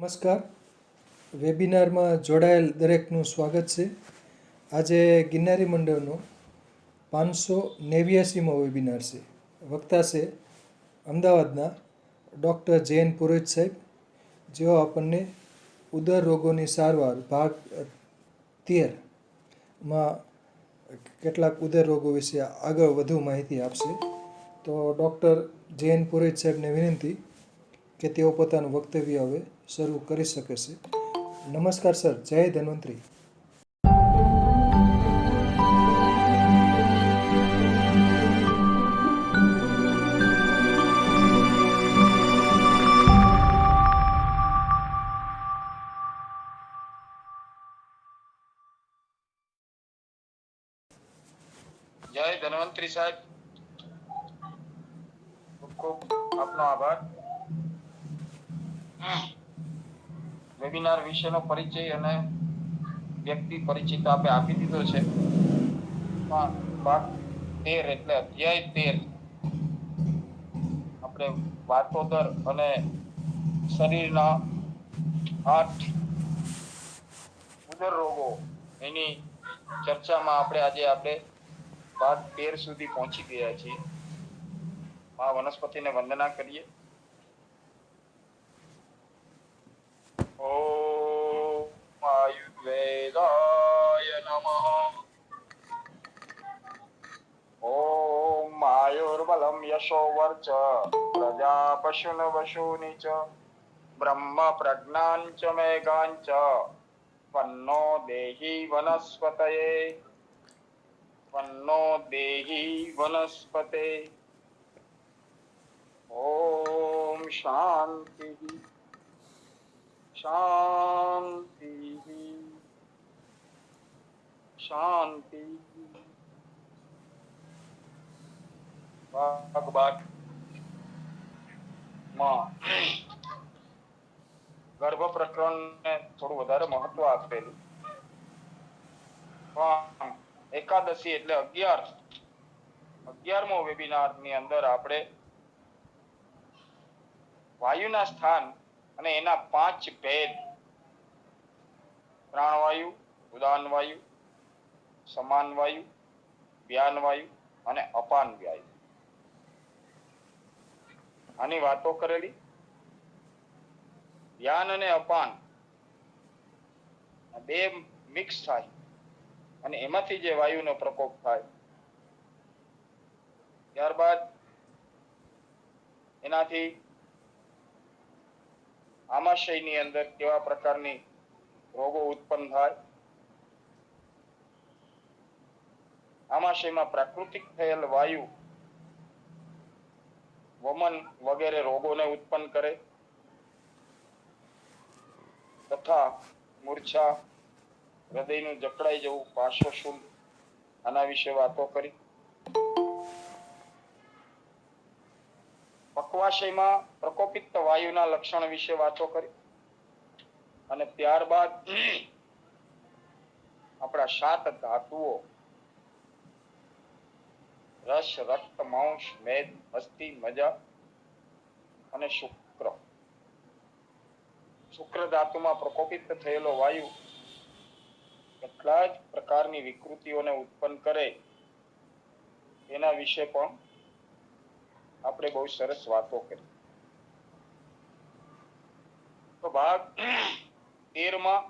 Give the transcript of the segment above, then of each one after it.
નમસ્કાર. વેબિનારમાં જોડાયેલ દરેકનું સ્વાગત છે. આજે ગિરનારી મંડળનો 589મો વેબિનાર છે. વક્તા છે અમદાવાદના ડૉક્ટર જયંત પુરોહિત સાહેબ, જેઓ આપણને ઉદર રોગોની સારવાર ભાગ 13માં કેટલાક ઉદર રોગો વિશે આગળ વધુ માહિતી આપશે. તો ડૉક્ટર જયંત પુરોહિત સાહેબને વિનંતી કે તેઓ પોતાનું વક્તવ્ય હવે શરૂ કરી શકે છે. નમસ્કાર સર. જય ધન્વંતરી. જય ધન્વંતરી સાહેબ, ખૂબ ખૂબ આપનો આભાર. વેબિનાર વિશેનો પરિચય અને વ્યક્તિ પરિચિત આપે આપી દીધો છે. ભાગ 13 એટલે અધ્યાય 13 આપણે વાતોદર અને શરીરના 8 ઉદર રોગો એની ચર્ચામાં આપણે ભાગ 13 સુધી પહોંચી ગયા છીએ. આ વનસ્પતિને વંદના કરીએ. ઓમ આયુર્વેદાય નમઃ. ઓમ આયુર્બલમ યશો વર્ચ પ્રજા પશુન વશુની ચ બ્રહ્મ પ્રજ્ઞાન ચ મેઘાન ચ વન્નો દેહી વનસ્પતયે વન્નો દેહી વનસ્પતે. ઓમ શાંતિ શાંતિ શાંતિ. ભાગ 12માં ગર્ભ પ્રકરણને થોડું વધારે મહત્વ આપેલું. પણ એકાદશી એટલે 11મો વેબિનાર ની અંદર આપણે વાયુના સ્થાન અને એના 5 ભેદ, પ્રાણવાયુ, ઉદાન વાયુ, સમાન વાયુ, વ્યાન વાયુ અને અપાન વાયુ, આની વાતો કરેલી. વ્યાન અને અપાન બે મિક્સ થાય અને એમાંથી જે વાયુનો પ્રકોપ થાય, ત્યારબાદ એનાથી આમાશયની અંદર કેવા પ્રકારની રોગો ઉત્પન્ન થાય, આમાશયમાં પ્રાકૃતિક થયેલ વાયુ વમન વગેરે રોગોને ઉત્પન્ન કરે તથા મૂર્છા, હૃદયનું જકડાઈ જવું, પાર્શ્વશુલ, આના વિશે વાતો કરી. પક્વાશયમાં પ્રકોપિત વાયુના લક્ષણ વિશે વાતો કરી અને ત્યારબાદ આપણા 7 ધાતુઓ રસ, રક્ત, માંસ, મેદ, અસ્થિ, મજા અને શુક્ર ધાતુમાં પ્રકોપિત થયેલો વાયુ કેટલા જ પ્રકારની વિકૃતિઓને ઉત્પન્ન કરે એના વિશે પણ આપણે બહુ સરસ વાતો કરી. તો ભાગ 13માં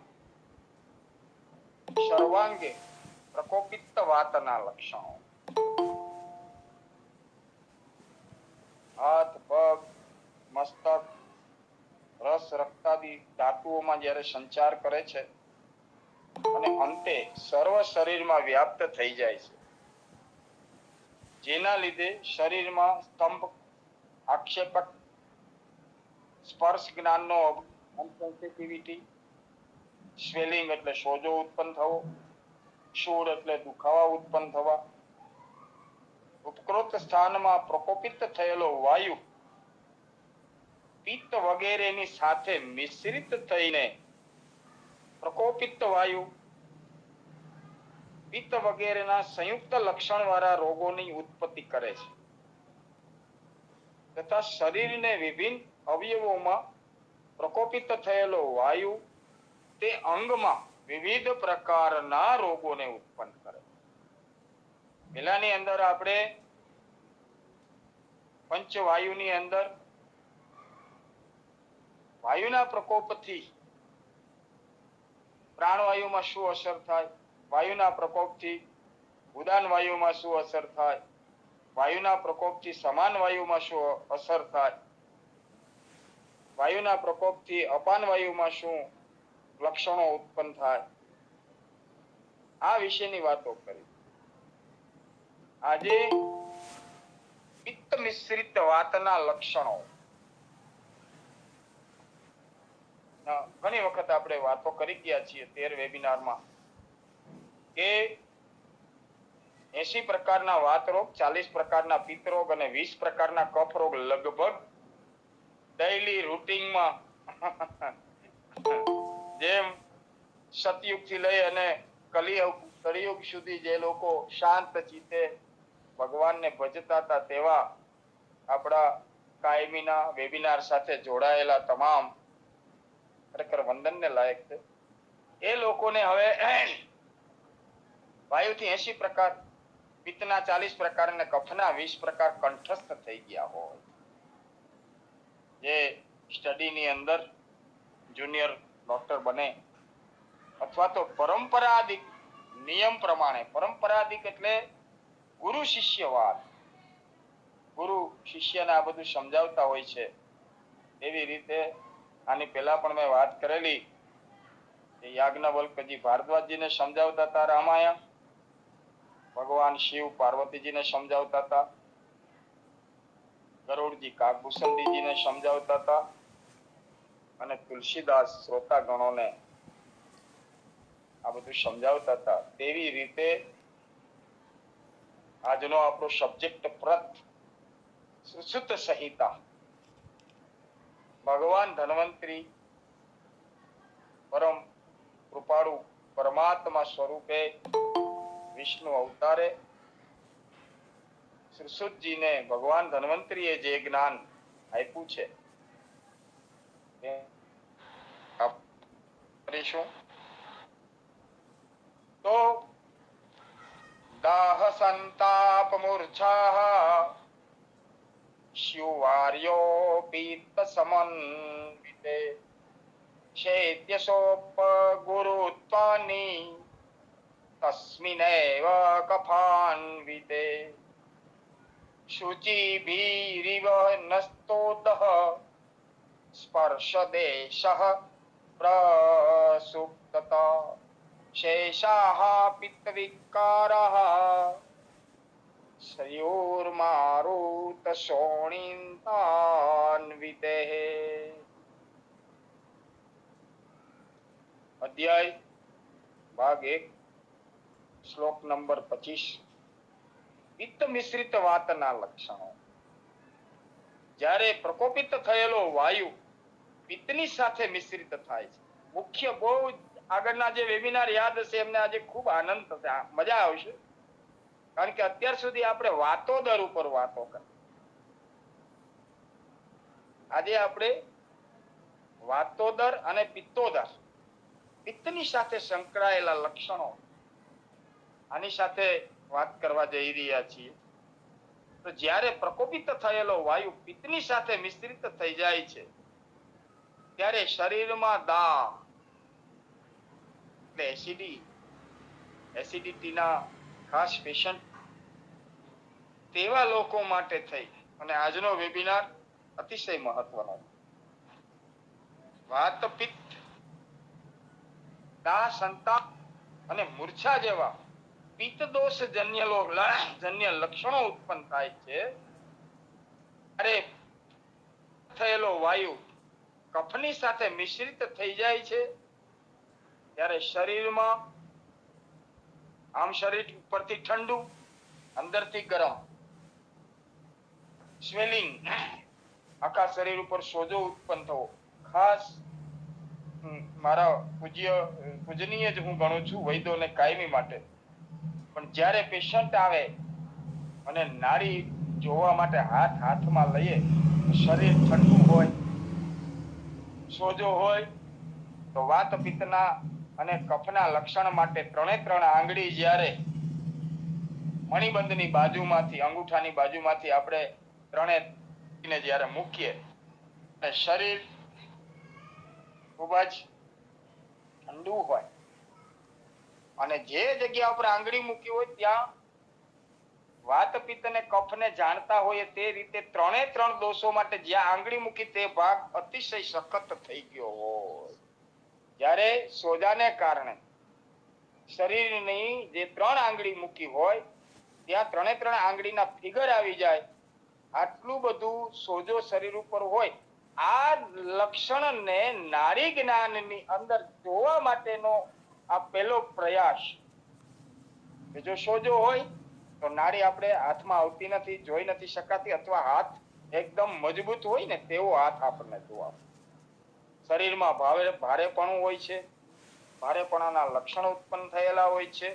સર્વાંગે પ્રકોપિત વાતના લક્ષણો. હાથ, પગ, મસ્તક, રસ, રક્તાદી ધાતુઓમાં જ્યારે સંચાર કરે છે અને અંતે સર્વ શરીરમાં વ્યાપ્ત થઈ જાય છે, જેના લીધે શરીરમાં સ્તંભ, આક્ષેપક, સ્પર્શ જ્ઞાનનો અનસેન્સિટિવિટી, સ્વેલિંગ એટલે સોજો ઉત્પન્ન થવો, શૂળ એટલે દુખાવા ઉત્પન્ન થવા, ઉપરોક્ત સ્થાનમાં પ્રકોપિત થયેલો વાયુ પિત્ત વગેરેની સાથે મિશ્રિત થઈને પ્રકોપિત વાયુ પિત્ત વગેરેના સંયુક્ત લક્ષણ વાળા રોગોની ઉત્પત્તિ કરે છે તથા શરીરને વિભિન્ન અવયવોમાં પ્રકોપિત થયેલો વાયુ તે અંગમાં વિવિધ પ્રકારના રોગોને ઉત્પન્ન કરે. પેલાની અંદર આપણે પંચવાયુની અંદર વાયુના પ્રકોપથી પ્રાણવાયુમાં શું અસર થાય, વાયુના પ્રકોપથી ઉદાન વાયુમાં શું અસર થાય, વાયુના પ્રકોપથી સમાન વાયુમાં શું અસર થાય, વાયુના પ્રકોપથી અપાન વાયુમાં શું લક્ષણો ઉત્પન્ન થાય, આ વિશેની વાતો કરી. આજે પિત્ત મિશ્રિત વાતના લક્ષણો ઘણી વખત આપણે વાતો કરી ગયા છીએ 13 વેબિનારમાં કે 80 પ્રકારના વાત રોગ, 40 પ્રકારના પિત્ત રોગ અને 20 પ્રકારના કફ રોગ લગભગ ડેઈલી રૂટીનમાં જેમ સતયુગ થી લઈ અને કલિયુગ સુધી જે લોકો શાંત ચિત્તે ભગવાનને ભજતા હતા તેવા આપણા કાયમીના વેબિનાર સાથે જોડાયેલા તમામ ખરેખર વંદનને લાયક છે. એ લોકોને હવે વાયુથી 80 પ્રકાર, પિત્તના 40 પ્રકાર અને કફના 20 પ્રકાર કંઠસ્થ થઈ ગયા હોય. જે સ્ટડીની અંદર જુનિયર ડોક્ટર બને અથવા તો પરંપરાધિક નિયમ પ્રમાણે, પરંપરાધિક એટલે ગુરુ શિષ્યવાદ, ગુરુ શિષ્યને આ બધું સમજાવતા હોય છે. એવી રીતે આની પહેલા પણ મેં વાત કરેલી કે યાજ્ઞવલ્કજી ભારદ્વાજજીને સમજાવતા હતા રામાયણ, ભગવાન શિવ પાર્વતીજીને સમજાવતા હતા, ગરુડજી કાકભૂષણજીને સમજાવતા હતા અને તુલસીદાસ શ્રોતાગણોને આ બધું સમજાવતા હતા. તેવી રીતે આજનો આપણો સબ્જેક્ટ પ્રત સુશ્રુત સંહિતા, ભગવાન ધન્વંતરી પરમ કૃપાળુ પરમાત્મા સ્વરૂપે વિષ્ણુ અવતારે સુશ્રુતજીને ભગવાન ધન્વંતરીએ જે જ્ઞાન આપ્યું છે કરીશું. તો દાહ સંતાપ મૂર્છા શ્યુવાર્યો પિત્ત સમન્વિતે શૈત્યસોપ ગુરુત્વાની તસ્મિનેવ કફાન્વિતે શુચિભીરિવ નસ્તોદઃ સ્પર્શદેશઃ પ્રસુપ્તતા શેષાઃ પિત્તવિકારઃ સ્યોર્મારુત શોણિતાન્વિતે. અધ્યાય ભાગ 1 શ્લોક નંબર 25. પિત્ત મિશ્રિત વાતના લક્ષણો. જ્યારે પ્રકોપિત થયેલો વાયુ પિત્તની સાથે મિશ્રિત થાય છે, મુખ્ય બહુ આગળના જે વેબિનાર યાદ હશે એમને આજે ખૂબ આનંદ થશે, મજા આવશે. કારણ કે અત્યાર સુધી આપણે વાતોદર ઉપર વાતો કરી. આજે આપણે વાતોદર અને પિત્તોદર, પિત્તની સાથે સંકળાયેલા લક્ષણો, આની સાથે વાત કરવા જઈ રહ્યા છીએ. તો જ્યારે પ્રકોપિત થયેલો વાયુ પિત્તની સાથે મિશ્રિત થઈ જાય છે ત્યારે શરીરમાં દાહ એટલે એસિડિટીના ખાસ પેશન્ટ તેવા લોકો માટે થઈ અને આજનો વેબિનાર અતિશય મહત્વનો. વાત પિત્ત, દાહ, સંતાપ અને મૂર્છા જેવા પિત્ત દોષ જન્ય લક્ષણો ઉત્પન્ન થાય છે ત્યારે થયેલો વાયુ કફની સાથે મિશ્રિત થઈ જાય છે ત્યારે શરીરમાં આમ શરીર ઉપરથી ઠંડુ, અંદરથી ગરમ, સ્વેલિંગ, આખા શરીર ઉપર સોજો ઉત્પન્ન થવો. ખાસ મારા પૂજનીય જ હું ગણું છું વૈદ્યોને કાયમી માટે. પણ જ્યારે પેશન્ટ આવે અને નાડી જોવા માટે હાથમાં લઈએ, શરીર ઠંડુ હોય, સોજો હોય તો વાત પિત્તના અને કફના લક્ષણ માટે ત્રણે ત્રણ આંગળી જ્યારે મણિબંધની બાજુમાંથી અંગૂઠાની બાજુમાંથી આપણે ત્રણે જ્યારે મૂકીએ અને શરીર ખૂબ જ ઠંડુ હોય અને જે જગ્યા ઉપર આંગળી મૂકી હોય ત્યાં વાત પિત્ત અને કફને જાણતા હોય તે રીતે ત્રણે ત્રણ દોષો માટે જ્યાં આંગળી મૂકી તે ભાગ અતિશય સખત થઈ ગયો હોય જ્યારે સોજાને કારણે શરીરની જે ત્રણ આંગળી મૂકી હોય ત્યાં ત્રણે ત્રણ આંગળીના ફિગર આવી જાય આટલું બધું સોજો શરીર ઉપર હોય આ લક્ષણને નાડી જ્ઞાનની અંદર જોવા માટેનો આ પહેલો પ્રયાસ. જો સોજો હોય તો નાડી આપણે હાથમાં આવતી નથી, જોઈ નથી શકાતી, અથવા હાથ એકદમ મજબૂત હોય ને તેવો હાથ આપણને જોવા. શરીરમાં ભારેપણું હોય છે, ભારેપણાના લક્ષણો ઉત્પન્ન થયેલા હોય છે.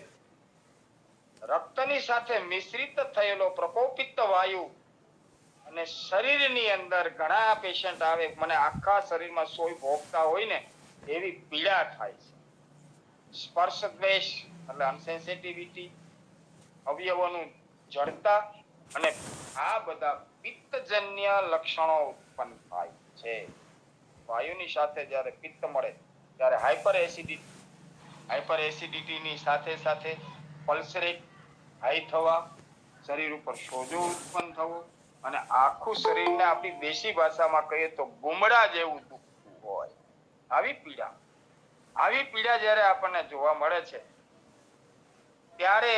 રક્તની સાથે મિશ્રિત થયેલો પ્રકોપિત વાયુ અને શરીરની અંદર ઘણા પેશન્ટ આવે, મને આખા શરીરમાં સોય ભોગતા હોય ને એવી પીડા થાય છે. સ્પર્શ દ્વેષ એટલે અનસેન્સિટિવિટી, અવયવોનું જડતા અને આ બધા પિત્તજન્ય લક્ષણો ઉત્પન્ન થાય છે. વાયુની સાથે જ્યારે પિત્ત મળે ત્યારે હાઇપર એસિડિટીની સાથે સાથે પલ્સ રેટ હાઈ થવા, શરીર ઉપર સોજો ઉત્પન્ન થવો અને આખું શરીરને આપણી દેશી ભાષામાં કહીએ તો ગુમડા જેવું દુખતું હોય. આવી પીડા જ્યારે આપણને જોવા મળે છે ત્યારે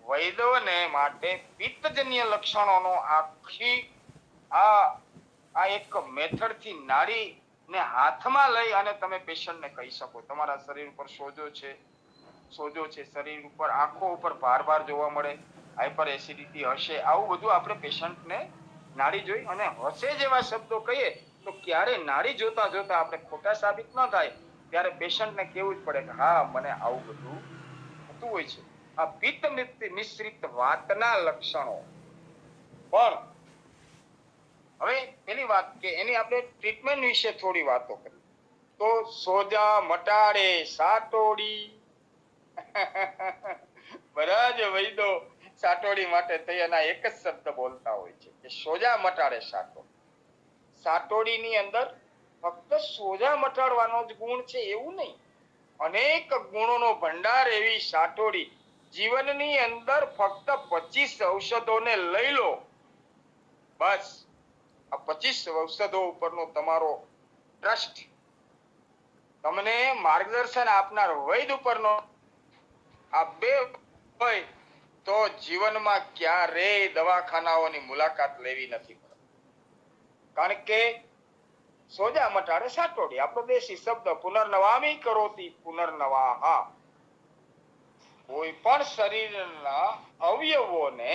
વૈદ્યોને માટે પિત્તજન્ય લક્ષણોનો આખી આ એક મેથડથી નાડીને હાથમાં લઈ અને તમે પેશન્ટને કહી શકો તમારા શરીર ઉપર સોજો છે, શરીર ઉપર આંખો ઉપર ભાર જોવા મળે, હાઇપર એસિડિટી હશે, આવું બધું આપણે પેશન્ટને નાડી જોઈ અને હશે જેવા શબ્દો કહીએ તો ક્યારે નાડી જોતા આપણે ખોટા સાબિત ન થાય ત્યારે પેશન્ટને કહેવું જ પડે કે હા મને આવું બધું થતું હોય છે. આ પિત્ત મિશ્રિત વાતના લક્ષણો. પણ હવે પેલી વાત કે એની આપણે ટ્રીટમેન્ટ વિશે થોડી વાતો કરી તો સોજા મટાડે સાટોડી બધા જ વૈદ્યો સાટોડી માટે થઈ એના એક જ શબ્દ બોલતા હોય છે કે સોજા મટાડે સાટોડી. સાટોડીની અંદર ફક્ત સોજા મટાડવાનો જ ગુણ છે એવું નહીં, અનેક ગુણોનો ભંડાર એવી સાટોડી. જીવનની અંદર ફક્ત 25 ઔષધોને લઈ લો, બસ આ 25 ઔષધો ઉપરનો તમારો ટ્રસ્ટ, તમને માર્ગદર્શન આપનાર વૈદ ઉપરનો આ બે હોય તો જીવનમાં ક્યારેય દવાખાનાઓની મુલાકાત લેવી નથી પડતી. કારણ કે સોજા મટાડે સાટોડી, આપણો દેશી શબ્દ પુનર્નવામી કરોતિ પુનર્નવાહા. કોઈ પણ શરીરના અવયવોને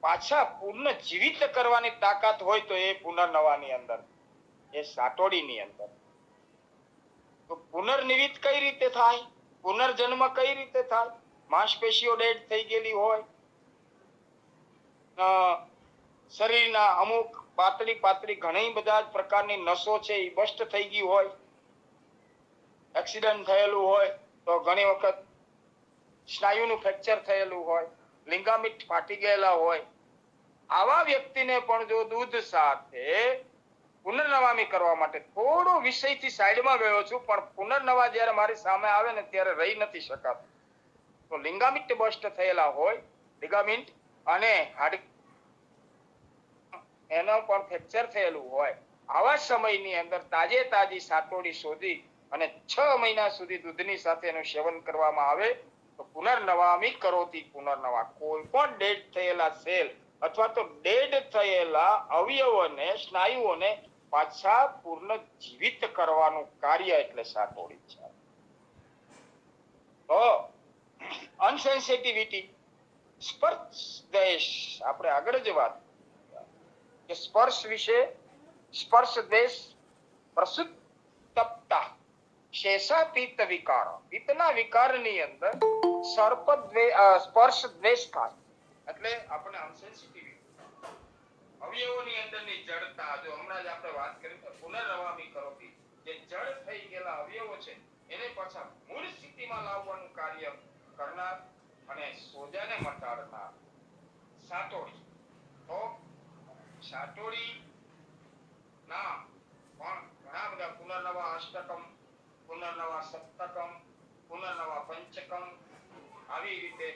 પાછા પૂર્ણ જીવિત કરવાની તાકાત હોય તો એ પુનર્નવાની અંદર, એ સાટોડીની અંદર. તો પુનર્નિવિત કઈ રીતે થાય, પુનર્જન્મ કઈ રીતે થાય? માંસપેશીઓ ડેડ થઈ ગયેલી હોય, શરીરના અમુક પાતળી ઘણી બધા પ્રકારની નસો છે એ બસ્ટ થઈ ગઈ હોય, એક્સિડન્ટ થયેલું હોય તો ઘણી વખત સ્નાયુનું ફ્રેક્ચર થયેલું હોય, લિંગામિટ ફાટી ગયેલા હોય, આવા વ્યક્તિને પણ જો દૂધ સાથે પુનર્નવામી કરવા માટે, થોડો વિષયથી સાઈડમાં ગયો છું પણ પુનર્નવા જ્યારે મારી સામે આવે ને ત્યારે રહી નથી શકાતું. તો લિંગામિટ બસ્ટ થયેલા હોય, લિગામિન્ટ અને એનો પણ ફ્રેક્ચર થયેલું હોય, આવા સમયની અંદર તાજી સાટોડી શોધી અને 6 મહિના સુધી દૂધની સાથે એનું સેવન કરવામાં આવે તો પુનર્નવામી કરોતિ પુનર્નવા. કોઈ પણ ડેડ થયેલા સેલ અથવા તો ડેડ થયેલા અવયવોને, સ્નાયુઓને પાછા પૂર્ણ જીવિત કરવાનું કાર્ય એટલે સાટોડી છે. તો અનસેન્સિટિવિટી, સ્પર્શ દ્વેષ, આપણે આગળ જ વાત કે સ્પર્શ વિશે, સ્પર્શ દ્વેષ, પ્રસુપ્તતા, શેષા પિત્ત વિકાર. પિત્તના વિકારની અંદર સ્પર્શ દ્વેષ થાય એટલે આપણે અનસેન્સિટિવિટી, અવયવોની અંદરની જડતા. જો હમણાં જ આપણે વાત કરી તો પુનર્નવામી કરોતિ જે જડ થઈ ગયેલા અવયવો છે એને પાછા મૂળ સ્થિતિમાં લાવવાનું કાર્ય કરનાર અને સોજાને મટાડનાર સાટોડી. તો સાટોડી ના પણ ઘણા બધા પુનર્નવા અષ્ટકમ, પુનર્નવા સપ્તકમ, પુનર્નવા પંચકમ આવી રીતે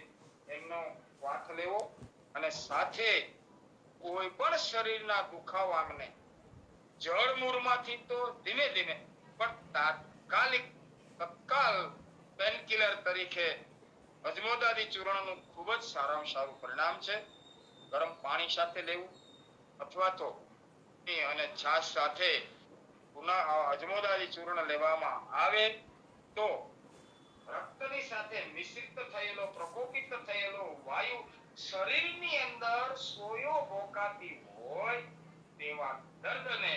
એમનો વાથ લેવો અને સાથે કોઈ પણ શરીરના દુખાવાને જળ મૂળમાંથી તો ધીમે ધીમે પણ તત્કાલ પેનકિલર તરીકે અજમોદાદી ચૂર્ણનું ખૂબ જ સારામાં સારું પરિણામ છે. ગરમ પાણી સાથે લેવું અથવા તો અને છાશ સાથે અજમોદાદી ચૂર્ણ લેવામાં આવે તો રક્તની સાથે મિશ્રિત થયેલો, પ્રકોપિત થયેલો વાયુ શરીરની અંદર સોયો ભોકાતી હોય તેવા દર્દને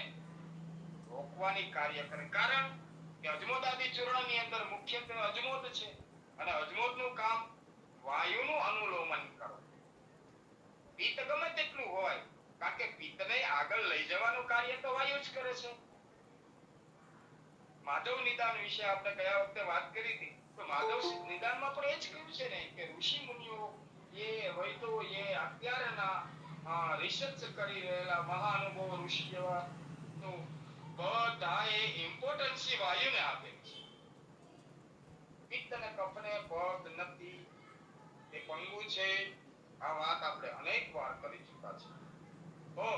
રોકવાની કાર્ય કરે. કારણ કે અજમોદાદી ચૂર્ણની અંદર મુખ્યત્વે અજમોદ છે અને અજમોદનું કામ વાયુનું અનુલોમન કરો. પિત્ત ગમે તેટલું હોય, કારણ કે પિત્તને આગળ લઈ જવાનું કાર્ય તો વાયુ જ કરે છે. માધવ નિદાન વિશે આપણે ગયા વખતે વાત કરી હતી, તો માધવ નિદાનમાં પણ એ જ કહ્યું છે ને કે ઋષિ મુનિઓ એ વૈદો એ અત્યારના રિસર્ચ કરી રહેલા મહાનુભાવ ઋષિ જેવા તો બધા એ ઇમ્પોર્ટન્સ વાયુને આપે છે. પિત્ત અને કફને પગ નથી, એ પંગુ છે. આ વાત આપણે અનેક વાર કરી ચૂક્યા છે. તો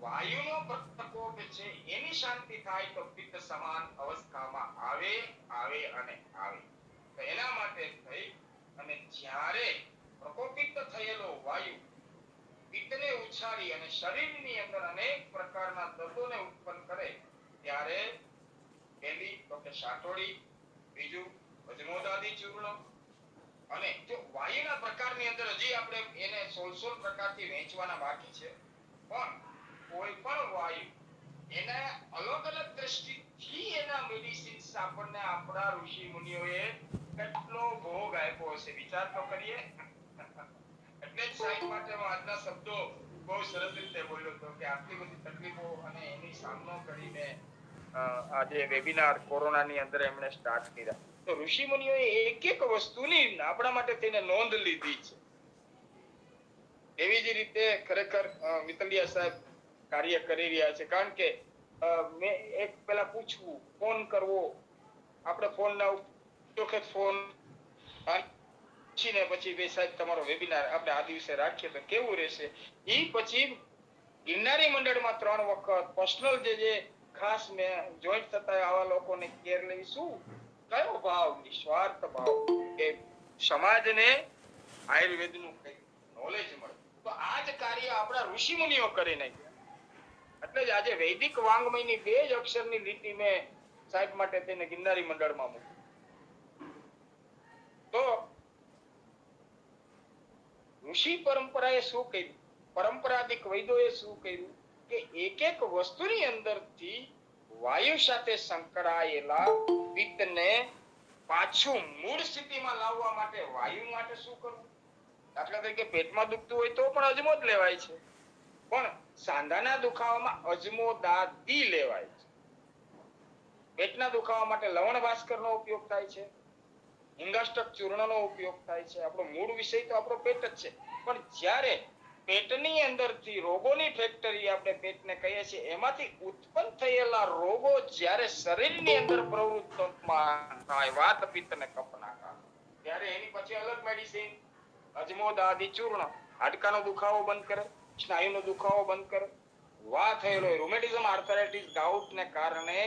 વાયુનો પ્રકોપ છે એની શાંતિ થાય તો પિત્ત સમાન અવસ્થામાં આવે અને આવે. તો એના માટે થઈ અને જ્યારે પ્રકોપિત થયેલો વાયુ પિત્તને ઉછાળી અને શરીરની અંદર અનેક પ્રકારના દર્દોને ઉત્પન્ન કરે ત્યારે પહેલી તો કે સાટોડી, બીજું અજમોદાદી ચૂર્ણ. અને જો વાયુના પ્રકારની અંદર હજી આપણે એને 16 પ્રકારથી વહેંચવાના બાકી છે, પણ કોઈ પણ વાયુ એના અલગ અલગ દ્રષ્ટિથી એના મેડિસિન્સ આપણને આપણા ઋષિ મુનિઓએ કેટલો ભોગ આપ્યો છે, વિચાર તો કરીએ. એટલે જ સાહેબ માટે હું આજના શબ્દો બહુ સરસ રીતે બોલ્યો હતો કે આટલી બધી તકલીફો અને એની સામનો કરીને આજે વેબિનાર કોરોનાની અંદર એમણે સ્ટાર્ટ કર્યા. તો ઋષિ મુનિઓએ એક એક વસ્તુની આપણા માટે તેને નોંધ લીધી છે. એવી જ રીતે ખરેખર મિતલિયા સાહેબ કાર્ય કરી રહ્યા છે. કારણ કે મેં એક પેલા પૂછવું, ફોન કરવો, આપણે ફોન ના વખત ફોન પછી બે સાહેબ તમારો વેબિનાર આપણે આ દિવસે રાખીએ તો કેવું રહેશે. એ પછી ગિરનારી મંડળમાં 3 વખત પર્સનલ જે ખાસ મેં જોઈન્ટ થતા આવા લોકોને કેર લેવી, શું કયો ભાવ, નિસ્વાર્થ ભાવ કે સમાજને આયુર્વેદનું કંઈક નોલેજ મળે. તો આ જ કાર્ય આપણા ઋષિ મુનિઓ કરી નાખ્યા. એટલે જ આજે વૈદિક વાંગ્મયની 2 જ અક્ષરની લીટી મેં સાહેબ માટે તેને ગિરનારી મંડળમાં મૂકી. તો ઋષિ પરંપરાએ શું કર્યું, પરંપરાધિક વૈદોએ શું કર્યું કે એક એક વસ્તુની અંદરથી વાયુ સાથે સંકળાયેલા પિત્તને પાછું મૂળ સ્થિતિમાં લાવવા માટે વાયુ માટે શું કરવું. દાખલા તરીકે પેટમાં દુખતું હોય તો પણ અજમોદ લેવાય છે, પણ સાંધાના દુખાવામાં અજમોદાદી લેવાય છે. પેટના દુખાવા માટે લવણ ભાસ્કરનો ઉપયોગ થાય છે, હિંગાષ્ટક ચૂર્ણનો ઉપયોગ થાય છે. આપણો મૂળ વિષય તો આપણો પેટ જ છે, પણ જ્યારે પેટની અંદરથી રોગોની ફેક્ટરી આપણે પેટને કહીએ છીએ, એમાંથી ઉત્પન્ન થયેલા રોગો જ્યારે શરીરની અંદર પ્રવૃત્ત થાય વાત પિત્ત અને કફના કારણે, ત્યારે એની પછી અલગ મેડિસિન અજમોદાદી ચૂર્ણ હાડકાનો દુખાવો બંધ કરે, સ્નાયુનો દુખાવો બંધ કરે. વા થયેલો રૂમેટિઝમ, આર્થરાઇટિસ, ગાઉટને કારણે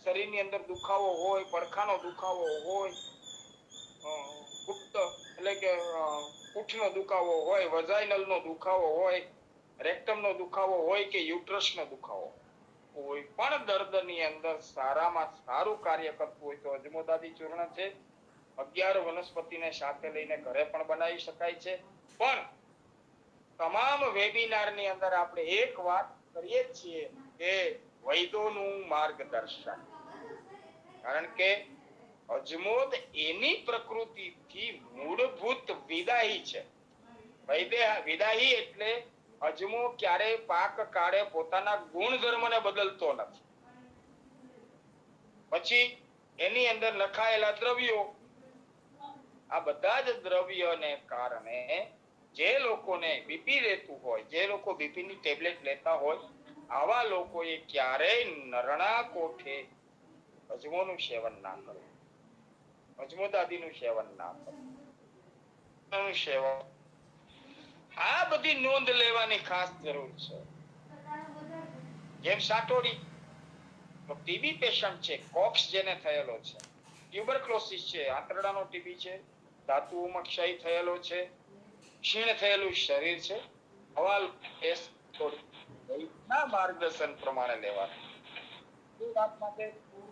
શરીરની અંદર દુખાવો હોય, પડખાનો દુખાવો હોય, એટલે કે ઉઠનો દુખાવો હોય, વજાઇનલનો દુખાવો હોય, રેક્ટમનો દુખાવો હોય કે યુટ્રસનો દુખાવો, કોઈ પણ દર્દની અંદર સારામાં સારું કાર્ય કરતું હોય તો અજમોદાદી ચૂર્ણ છે. 11 વનસ્પતિને સાથે લઈને ઘરે પણ બનાવી શકાય છે. પણ તમામ વેબિનારની અંદર આપણે એક વાત કરીએ છીએ કે વૈદોનું માર્ગદર્શન. કારણ કે અજમોદ એની પ્રકૃતિથી મૂળભૂત વિદાહી છે. વિદાહી એટલે અજમો ક્યારેય પાક કાળે પોતાના ગુણધર્મને બદલતો નથી. પછી એની અંદર લખાયેલા દ્રવ્યો, આ બધા જ દ્રવ્યોને કારણે જે લોકોને બીપી રહેતું હોય, જે લોકો બીપીની ટેબ્લેટ લેતા હોય, આવા લોકોએ ક્યારેય નરણા કોઠે અજમોનું સેવન ના કરવું, અજમોદાદીનું સેવન ના કરવું, સેવન આ બધી નોંધ લેવાની ખાસ જરૂર છે. જેમ સાટોડી ટીબી પેશન્ટ છે, કોક્સ જેને થયેલો છે, ટ્યુબરક્લોસિસ છે, આંતરડાનો ટીબી છે, ધાતુઓમાં ક્ષય થયેલો છે, ક્ષીણ થયેલું શરીર છે, હવાલ માર્ગદર્શન પ્રમાણે લેવાનું. એ વાત માટે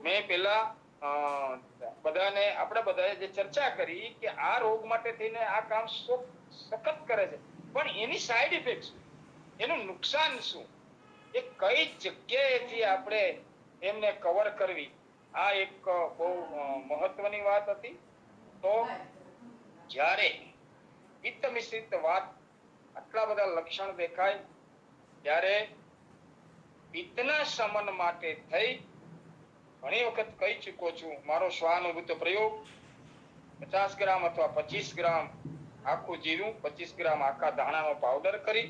મેં પેલા આપણે બધાએ જે ચર્ચા કરી કે આ રોગ માટે થઈને આ કામ સખત કરે છે, પણ એની સાઈડ ઇફેક્ટ શું, એનું નુકસાન શું, એ કઈ જગ્યાએથી આપણે એમને કવર કરવી, આ એક બહુ મહત્વની વાત હતી. તો જ્યારે પિત્ત મિશ્રિત વાત આટલા બધા લક્ષણ દેખાય ત્યારે પિત્તના શમન માટે થઈ ઘણી વખત કહી ચૂકો છું, મારો સ્વાનુભૂત પ્રયોગ 50 ગ્રામ અથવા 25 ગ્રામ આખું જીરું, 25 ગ્રામ આખા ધાણાનો પાવડર કરી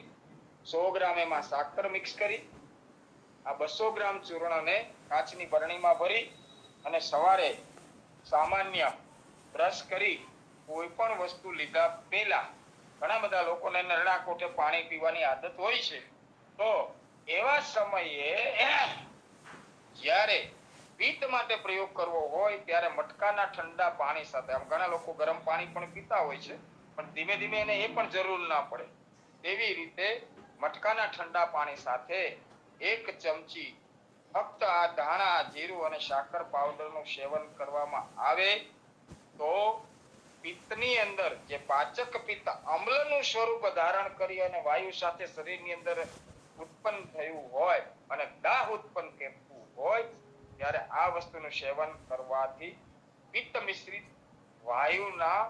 100 ગ્રામ એમાં સાકર મિક્સ કરી આ 200 ગ્રામ ચૂર્ણને કાચની બરણીમાં ભરી અને સવારે સામાન્ય બ્રશ કરી કોઈ પણ વસ્તુ લીધા પહેલા, ઘણા બધા લોકોને નરણા કોઠે પાણી પીવાની આદત હોય છે, તો એવા સમયે જ્યારે પિત્ત માટે પ્રયોગ કરવો હોય ત્યારે મટકાના ઠંડા પાણી સાથે, આમ ઘણા લોકો ગરમ પાણી પણ પીતા હોય છે, પણ ધીમે ધીમે એને એ પણ જરૂર ના પડે, તેવી રીતે મટકાના ઠંડા પાણી સાથે 1 ચમચી ફક્ત આ ધાણા, જીરું અને સાકર પાવડરનું સેવન કરવામાં આવે તો પિત્તની અંદર જે પાચક પિત્ત અમ્લનું સ્વરૂપ ધારણ કરી અને વાયુ સાથે શરીરની અંદર ઉત્પન્ન થયું હોય અને દાહ ઉત્પન્ન કરતું હોય ત્યારે આ વસ્તુનું સેવન કરવાથી પિત્ત મિશ્રિત વાયુના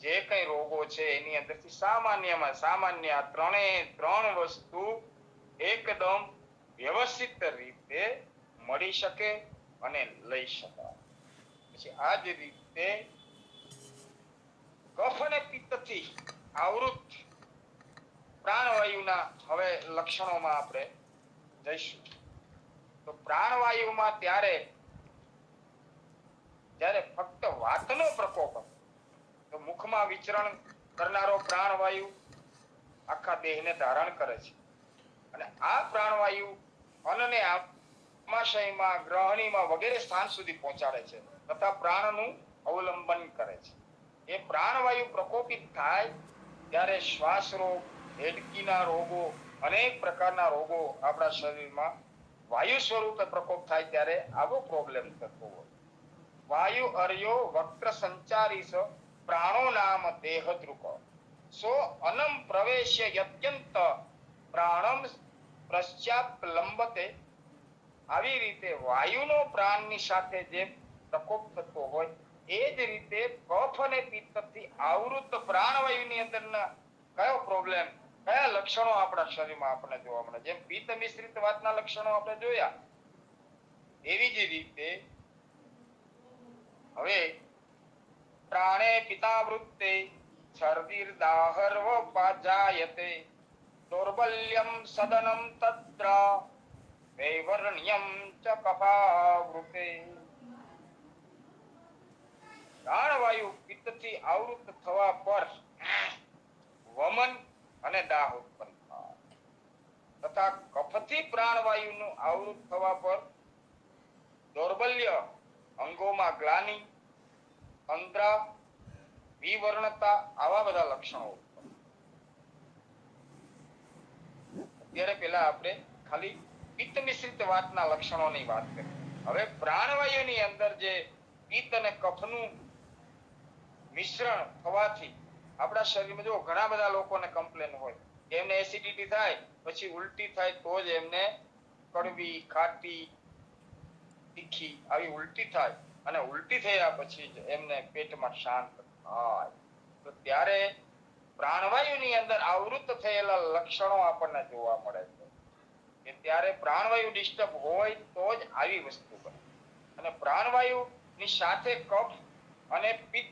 જે કઈ રોગો છે એની અંદરથી સામાન્યમાં સામાન્ય આ ત્રણ વસ્તુ એકદમ વ્યવસ્થિત રીતે મળી શકે અને લઈ શકાય. પછી આ જ રીતે કફ અને પિત્તથી આવૃત પ્રાણવાયુના હવે લક્ષણોમાં આપણે જઈશું. તો પ્રાણવાયુમાં ત્યારે ફક્ત વાતનો પ્રકોપ તો મુખમાં વિચરણ કરનારો પ્રાણવાયુ આખા દેહને ધારણ કરે છે અને આ પ્રાણવાયુ અન્નને આમાશયમાં, ગ્રહણીમાં વગેરે સ્થાન સુધી પહોંચાડે છે તથા પ્રાણનું અવલંબન કરે છે. એ પ્રાણવાયુ પ્રકોપિત થાય ત્યારે શ્વાસ રોગ, હેડકીના રોગો, અનેક પ્રકારના રોગો આપણા શરીરમાં વાયુ સ્વરૂપે પ્રકોપ થાય ત્યારે આવો પ્રોબ્લેમ થતો હોય. વાયુ અર્યો વક્ર સંચારી સ પ્રાણો નામ દેહદ્રુક સો અનમ પ્રવેશ્ય યત્યંત પ્રાણમ પશ્ચાત લંબતે. આવી રીતે વાયુનો પ્રાણની સાથે જે પ્રકોપ થતો હોય એ જ રીતે કફ અને પિત્તથી આવૃત પ્રાણવાયુની અંદરના કયો પ્રોબ્લેમ, કયા લક્ષણો આપણા શરીરમાં આપણને જોવા મળે. જેમ પિત્ત મિશ્રિત વાતના લક્ષણો આપણે જોયા એવી જ રીતે હવે પ્રાણે પિતાવૃત્તે છર્દીર્દાહર્વ પાજાયતે દૌર્બલ્યમ સદનમ તત્ર વૈવર્ણ્યમ ચ કફાવૃતે. પ્રાણવાયુ પિત્તથી આવૃત થવા પર વમન અને દાહ ઉત્પન્ન થાય તથા કફથી પ્રાણવાયુનું આવૃત થવા પર દૌર્બલ્ય, અંગોમાં ગ્લાનિ, અંદ્રા, વિવર્ણતા આવા બધા લક્ષણો. અત્યારે પેલા આપણે ખાલી પિત્ત મિશ્રિત વાતના લક્ષણોની વાત કરી. હવે પ્રાણવાયુની અંદર જે પિત્ત અને કફનું મિશ્રણ થવાથી આપણા શરીરમાં જો ઘણા બધા લોકોને કમ્પ્લેન હોય કે એમને એસિડિટી થાય, પછી ઉલટી થાય તો જ એમને કડવી, ખાટી, તીખી આવી ઉલટી થાય અને ઉલટી થયા પછી જ એમને પેટમાં શાંત થાય. તો ત્યારે પ્રાણવાયુની અંદર આવૃત થયેલા લક્ષણો આપણને જોવા મળે છે કે ત્યારે પ્રાણવાયુ ડિસ્ટર્બ હોય તો જ આવી વસ્તુ બને. અને પ્રાણવાયુની સાથે કફ અને પિત્ત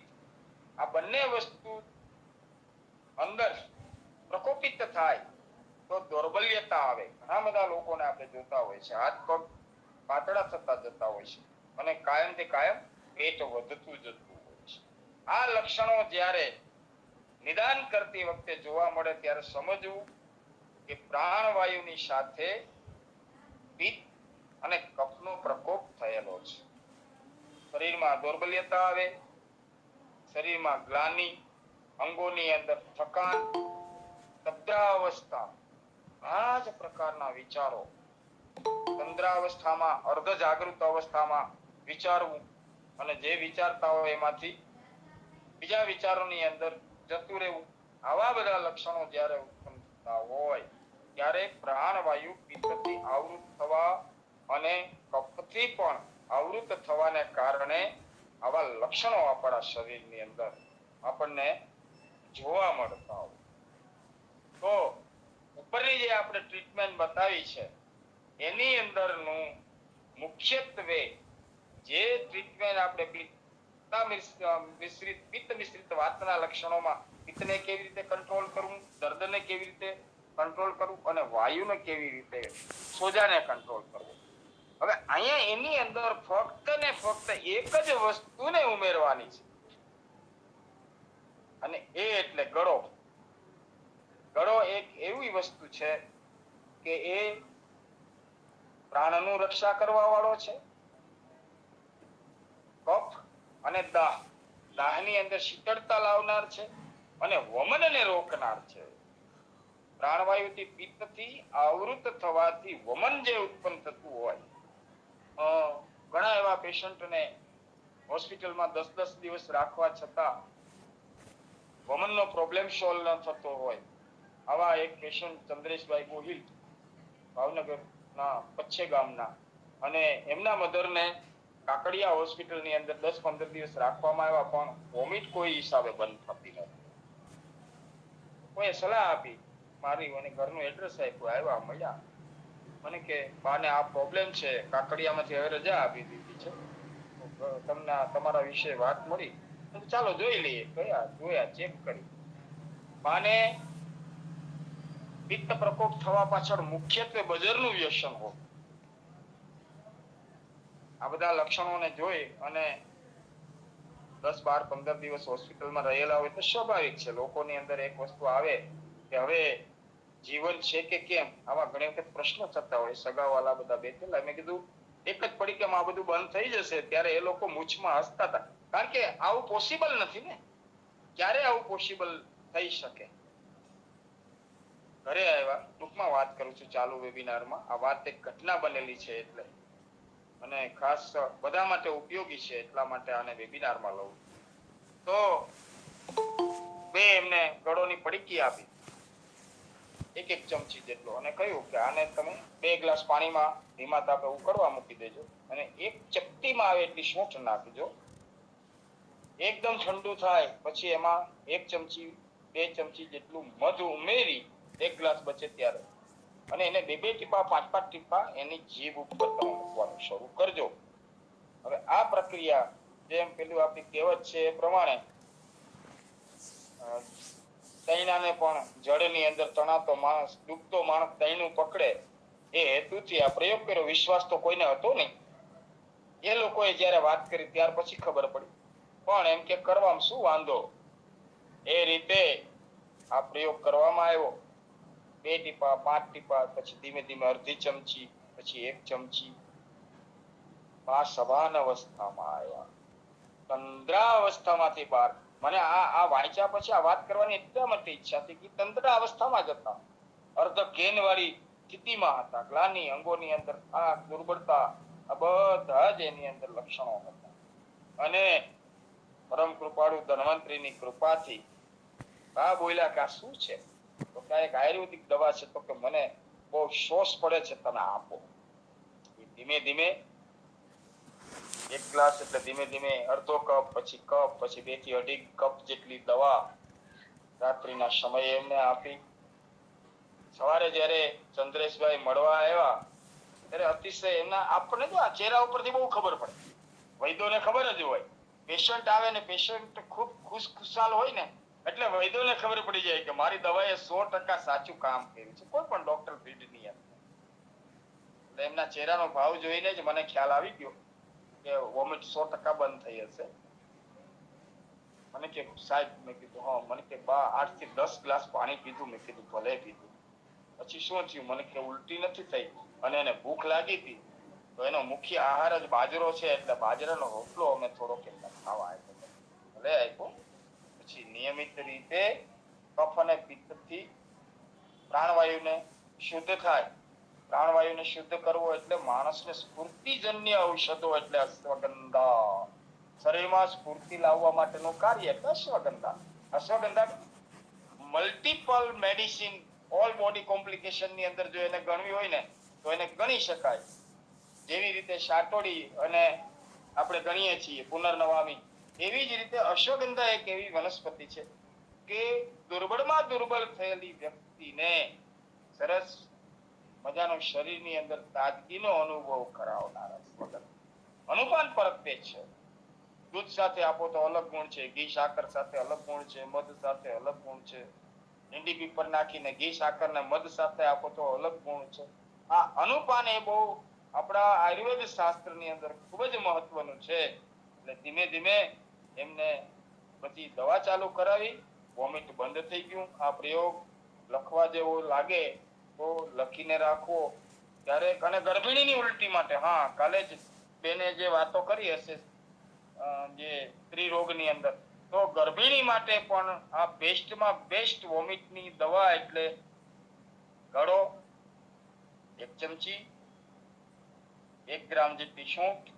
આ બંને વસ્તુ અંદર પ્રકોપિત થાય તો દૌર્બલ્યતા આવે. ઘણા બધા લોકોને આપણે જોતા હોય છે હાથ પગ પાતળા થતા જતા હોય છે અને કાયમ તે કાયમ પેટ વધતું જતું હોય છે. આ લક્ષણો જ્યારે નિદાન કરતી વખતે જોવા મળે ત્યારે સમજવું કે પ્રાણવાયુની સાથે પિત્ત અને કફનો પ્રકોપ થયેલો છે. શરીરમાં દૌર્બલ્યતા આવે, શરીરમાં ગ્લાનિ, અંગોની અંદર થકાન, તંદ્રાવસ્થા, આ જ પ્રકારના વિચારો તંદ્રાવસ્થામાં અર્ધ જાગૃત અવસ્થામાં વિચારવું અને જે વિચારતા હોય એમાંથી બીજા વિચારોની અંદર જતું રહેવું, આવા બધા લક્ષણો જ્યારે ઉત્પન્ન થતા હોય ત્યારે પ્રાણવાયુ પિત્તથી આવૃત થવા અને કફથી પણ આવૃત થવાને કારણે આવા લક્ષણો આપણા શરીરની અંદર આપણને જોવા મળતા હોય. તો ઉપરની જે આપણે ટ્રીટમેન્ટ બતાવી છે એની અંદરનું મુખ્યત્વે જે ટ્રીટમેન્ટ આપણે પિત્ત મિશ્રિત વાતના લક્ષણોમાં પિત્તને કેવી રીતે કંટ્રોલ કરવું, દર્દને કેવી રીતે કંટ્રોલ કરવું અને વાયુને કેવી રીતે સોજાને કંટ્રોલ કરવું. હવે અહીંયા એની અંદર ફક્ત ને ફક્ત એક જ વસ્તુને ઉમેરવાની છે અને એ એટલે ગળો. ગળો એક એવી વસ્તુ છે કે એ પ્રાણનું રક્ષા કરવા વાળો છે. કફ અને દાહ, દાહની અંદર શીતળતા લાવનાર છે અને વમનને રોકનાર છે. પ્રાણવાયુથી પિત્તથી આવૃત થવાથી વમન જે ઉત્પન્ન થતું હોય, ઘણા એવા પેશન્ટને હોસ્પિટલમાં 10-10 દિવસ રાખવા છતાં વમનનો પ્રોબ્લેમ સોલ્વ ન થતો હોય, આવા એક પેશન્ટ ચંદ્રેશભાઈ ગોહિલ ભાવનગરના પચ્છે ગામના, અને એમના મધરને કાકડિયા હોસ્પિટલની અંદર 10-15 દિવસ રાખવામાં આવ્યા પણ વોમિટ કોઈ હિસાબે બંધ થતી નથી. કોઈ સલાહ આપી, મારી મને ઘરનું એડ્રેસ આપ્યું, આવ્યા, મળ્યા, મને કે બાને આ પ્રોબ્લેમ છે, કાકડિયામાંથી હવે રજા આપી દીધી છે, તમને તમારા વિશે વાત મળી, ચાલો જોઈ લઈએ. ગયા, જોયા, ચેક કરી. બાને પિત્ત પ્રકોપ થવા પાછળ મુખ્યત્વે બજરનું વ્યસન હોય. આ બધા લક્ષણોને જોઈ અને 10-12-15 દિવસ હોસ્પિટલમાં રહેલા હોય તો સ્વાભાવિક છે લોકોની અંદર એક વસ્તુ આવે કે હવે જીવન છે કે કેમ, આવા ઘણી વખત પ્રશ્નો થતા હોય. સગાવાલા બધા બેઠેલા, મેં કીધું એક જ પડીકામાં આ બધું બંધ થઈ જશે. ત્યારે એ લોકો મૂછમાં હસતા હતા, કારણ કે આવું પોસિબલ નથી ને. ક્યારે આવું પોસિબલ થઈ શકે? ઘરે આવ્યા, ટૂંકમાં વાત કરું છું ચાલુ વેબિનારમાં, આ વાત એક ઘટના બનેલી છે એટલે, અને ખાસ બધા માટે ઉપયોગી છે એટલા માટે આને વેબિનારમાં લઉં. તો એમને ગળોની પડીકી આપી, 1 ચમચી જેટલો, અને કહ્યું કે આને તમે 2 ગ્લાસ પાણીમાં ધીમા તાપે ઉકળવા મૂકી દેજો અને 1 ચપટીમાં આવે એટલી સૂંઠ નાખજો. એકદમ ઠંડુ થાય પછી એમાં 1 ચમચી 2 ચમચી જેટલું મધ ઉમેરી 1 ગ્લાસ બચે ત્યારે, અને એને 2-2 ટીપા 5-5 ટીપા એની જીભ ઉપર તમે મૂકવાનું શરૂ કરજો. હવે આ પ્રક્રિયા જેમ પેલું આપણી કહેવત છે એ પ્રમાણે તૈણાને પણ જળની અંદર તણાતો માણસ, ડૂબતો માણસ તૈણું પકડે, એ હેતુથી આ પ્રયોગ કર્યો. વિશ્વાસ તો કોઈને હતો નહીં. એ લોકોએ જ્યારે વાત કરી ત્યાર પછી ખબર પડી, પણ એમ કે કરવામાં શું વાંધો, એ રીતે આ પ્રયોગ કરવામાં આવ્યો. 2 ટીપા 5 ટીપા, પછી ધીમે ધીમે અડધી ચમચી, પછી 1 ચમચી. આ સભાન અવસ્થામાં આવ્યા, તંદ્રાવસ્થામાંથી બહાર. મને આ વાંચ્યા પછી આ વાત કરવાની એટલા માટે ઈચ્છા થઈ કે તંદ્રા અવસ્થામાં જ હતા, અર્ધ ઘેન વાળી સ્થિતિમાં હતા. ગ્લાની, અંગોની અંદર આ દુર્બળતા, આ બધા જ એની અંદર લક્ષણો હતા. અને પરમ કૃપાળુ ધન્વંતરીની કૃપાથી આ બોલ્યા કે આ શું છે? તો કાંઈક આયુર્વેદિક દવા છે. તો કે મને બહુ શોષ પડે છે, તમે આપો. ધીમે ધીમે 1 ગ્લાસ એટલે ધીમે ધીમે અડધો કપ, પછી કપ, પછી 2 થી 2.5 કપ જેટલી દવા રાત્રિના સમયે એમને આપી. સવારે જ્યારે ચંદ્રેશભાઈ મળવા આવ્યા ત્યારે અતિશય એમના, આપણને તો આ ચહેરા ઉપરથી બહુ ખબર પડે, વૈદ્યોને ખબર જ હોય, પેશન્ટ આવે ને પેશન્ટ ખૂબ ખુશખુશાલ હોય ને એટલે વૈદ્યોને ખબર પડી જાય કે મારી દવાએ 100% સાચું કામ કર્યું છે, કોઈ પણ ડોક્ટર ફિલ્ડની અંદર. એટલે એમના ચહેરાનો ભાવ જોઈને જ મને ખ્યાલ આવી ગયો કે વોમિટ 100% બંધ થઈ હશે. મને કે સાહેબ, મેં કીધું હા. મને કે બા 8 થી 10 ગ્લાસ પાણી પીધું. મેં કીધું ભલે પીધું. પછી શું થયું? મને કે ઉલટી નથી થઈ અને એને ભૂખ લાગી હતી તો એનો મુખ્ય આહાર જ બાજરો છે, એટલે બાજરાનો રોટલો અમે થોડો ખાવા આપ્યો. ભલે આપ્યો. પછી નિયમિત રીતે કફ અને પિત્તથી પ્રાણવાયુને શુદ્ધ થાય. પ્રાણવાયુને શુદ્ધ કરવો એટલે માણસને સ્ફૂર્તિજન્ય ઔષધો એટલે અશ્વગંધા. શરીરમાં સ્ફૂર્તિ લાવવા માટેનું કાર્ય એટલે ashwagandha. Ashwagandha multiple medicine all body complication ની અંદર જો એને ગણવી હોય ને તો એને ગણી શકાય. જેવી રીતે સાટોડી અને આપણે ગણીએ છીએ પુનર્નવામી, એવી જ રીતે અશ્વગંધા એક એવી વનસ્પતિ છે કે દુર્બળમાં દુર્બળ થયેલી વ્યક્તિને સરસ મજાનો શરીરની અંદર તાજગીનો અનુભવ કરાવનાર અશ્વગંધા. અનુપાન પરત્વે છે. દૂધ સાથે આપો તો અલગ ગુણ છે, ઘી સાકર સાથે અલગ ગુણ છે, મધ સાથે અલગ ગુણ છે. લીંડી પીપર નાખીને ઘી સાકર ને મધ સાથે આપો તો અલગ ગુણ છે. આ અનુપાન એ બહુ આપણા આયુર્વેદ શાસ્ત્રની અંદર ખૂબ જ મહત્વનું છે. એટલે ધીમે ધીમે એમને પછી દવા ચાલુ કરાવી, વોમિટ બંધ થઈ ગયું. આ પ્રયોગ લખવા જેવો લાગે તો લખીને રાખવો ક્યારેક. અને ગર્ભિણીની ઉલટી માટે, હા, કાલે જ બેને જે વાતો કરી હશે જે સ્ત્રી રોગની અંદર, તો ગર્ભિણી માટે પણ આ બેસ્ટમાં બેસ્ટ વોમિટની દવા એટલે ગળો 1 ચમચી, 1 ગ્રામ જેટલી સૂંઠ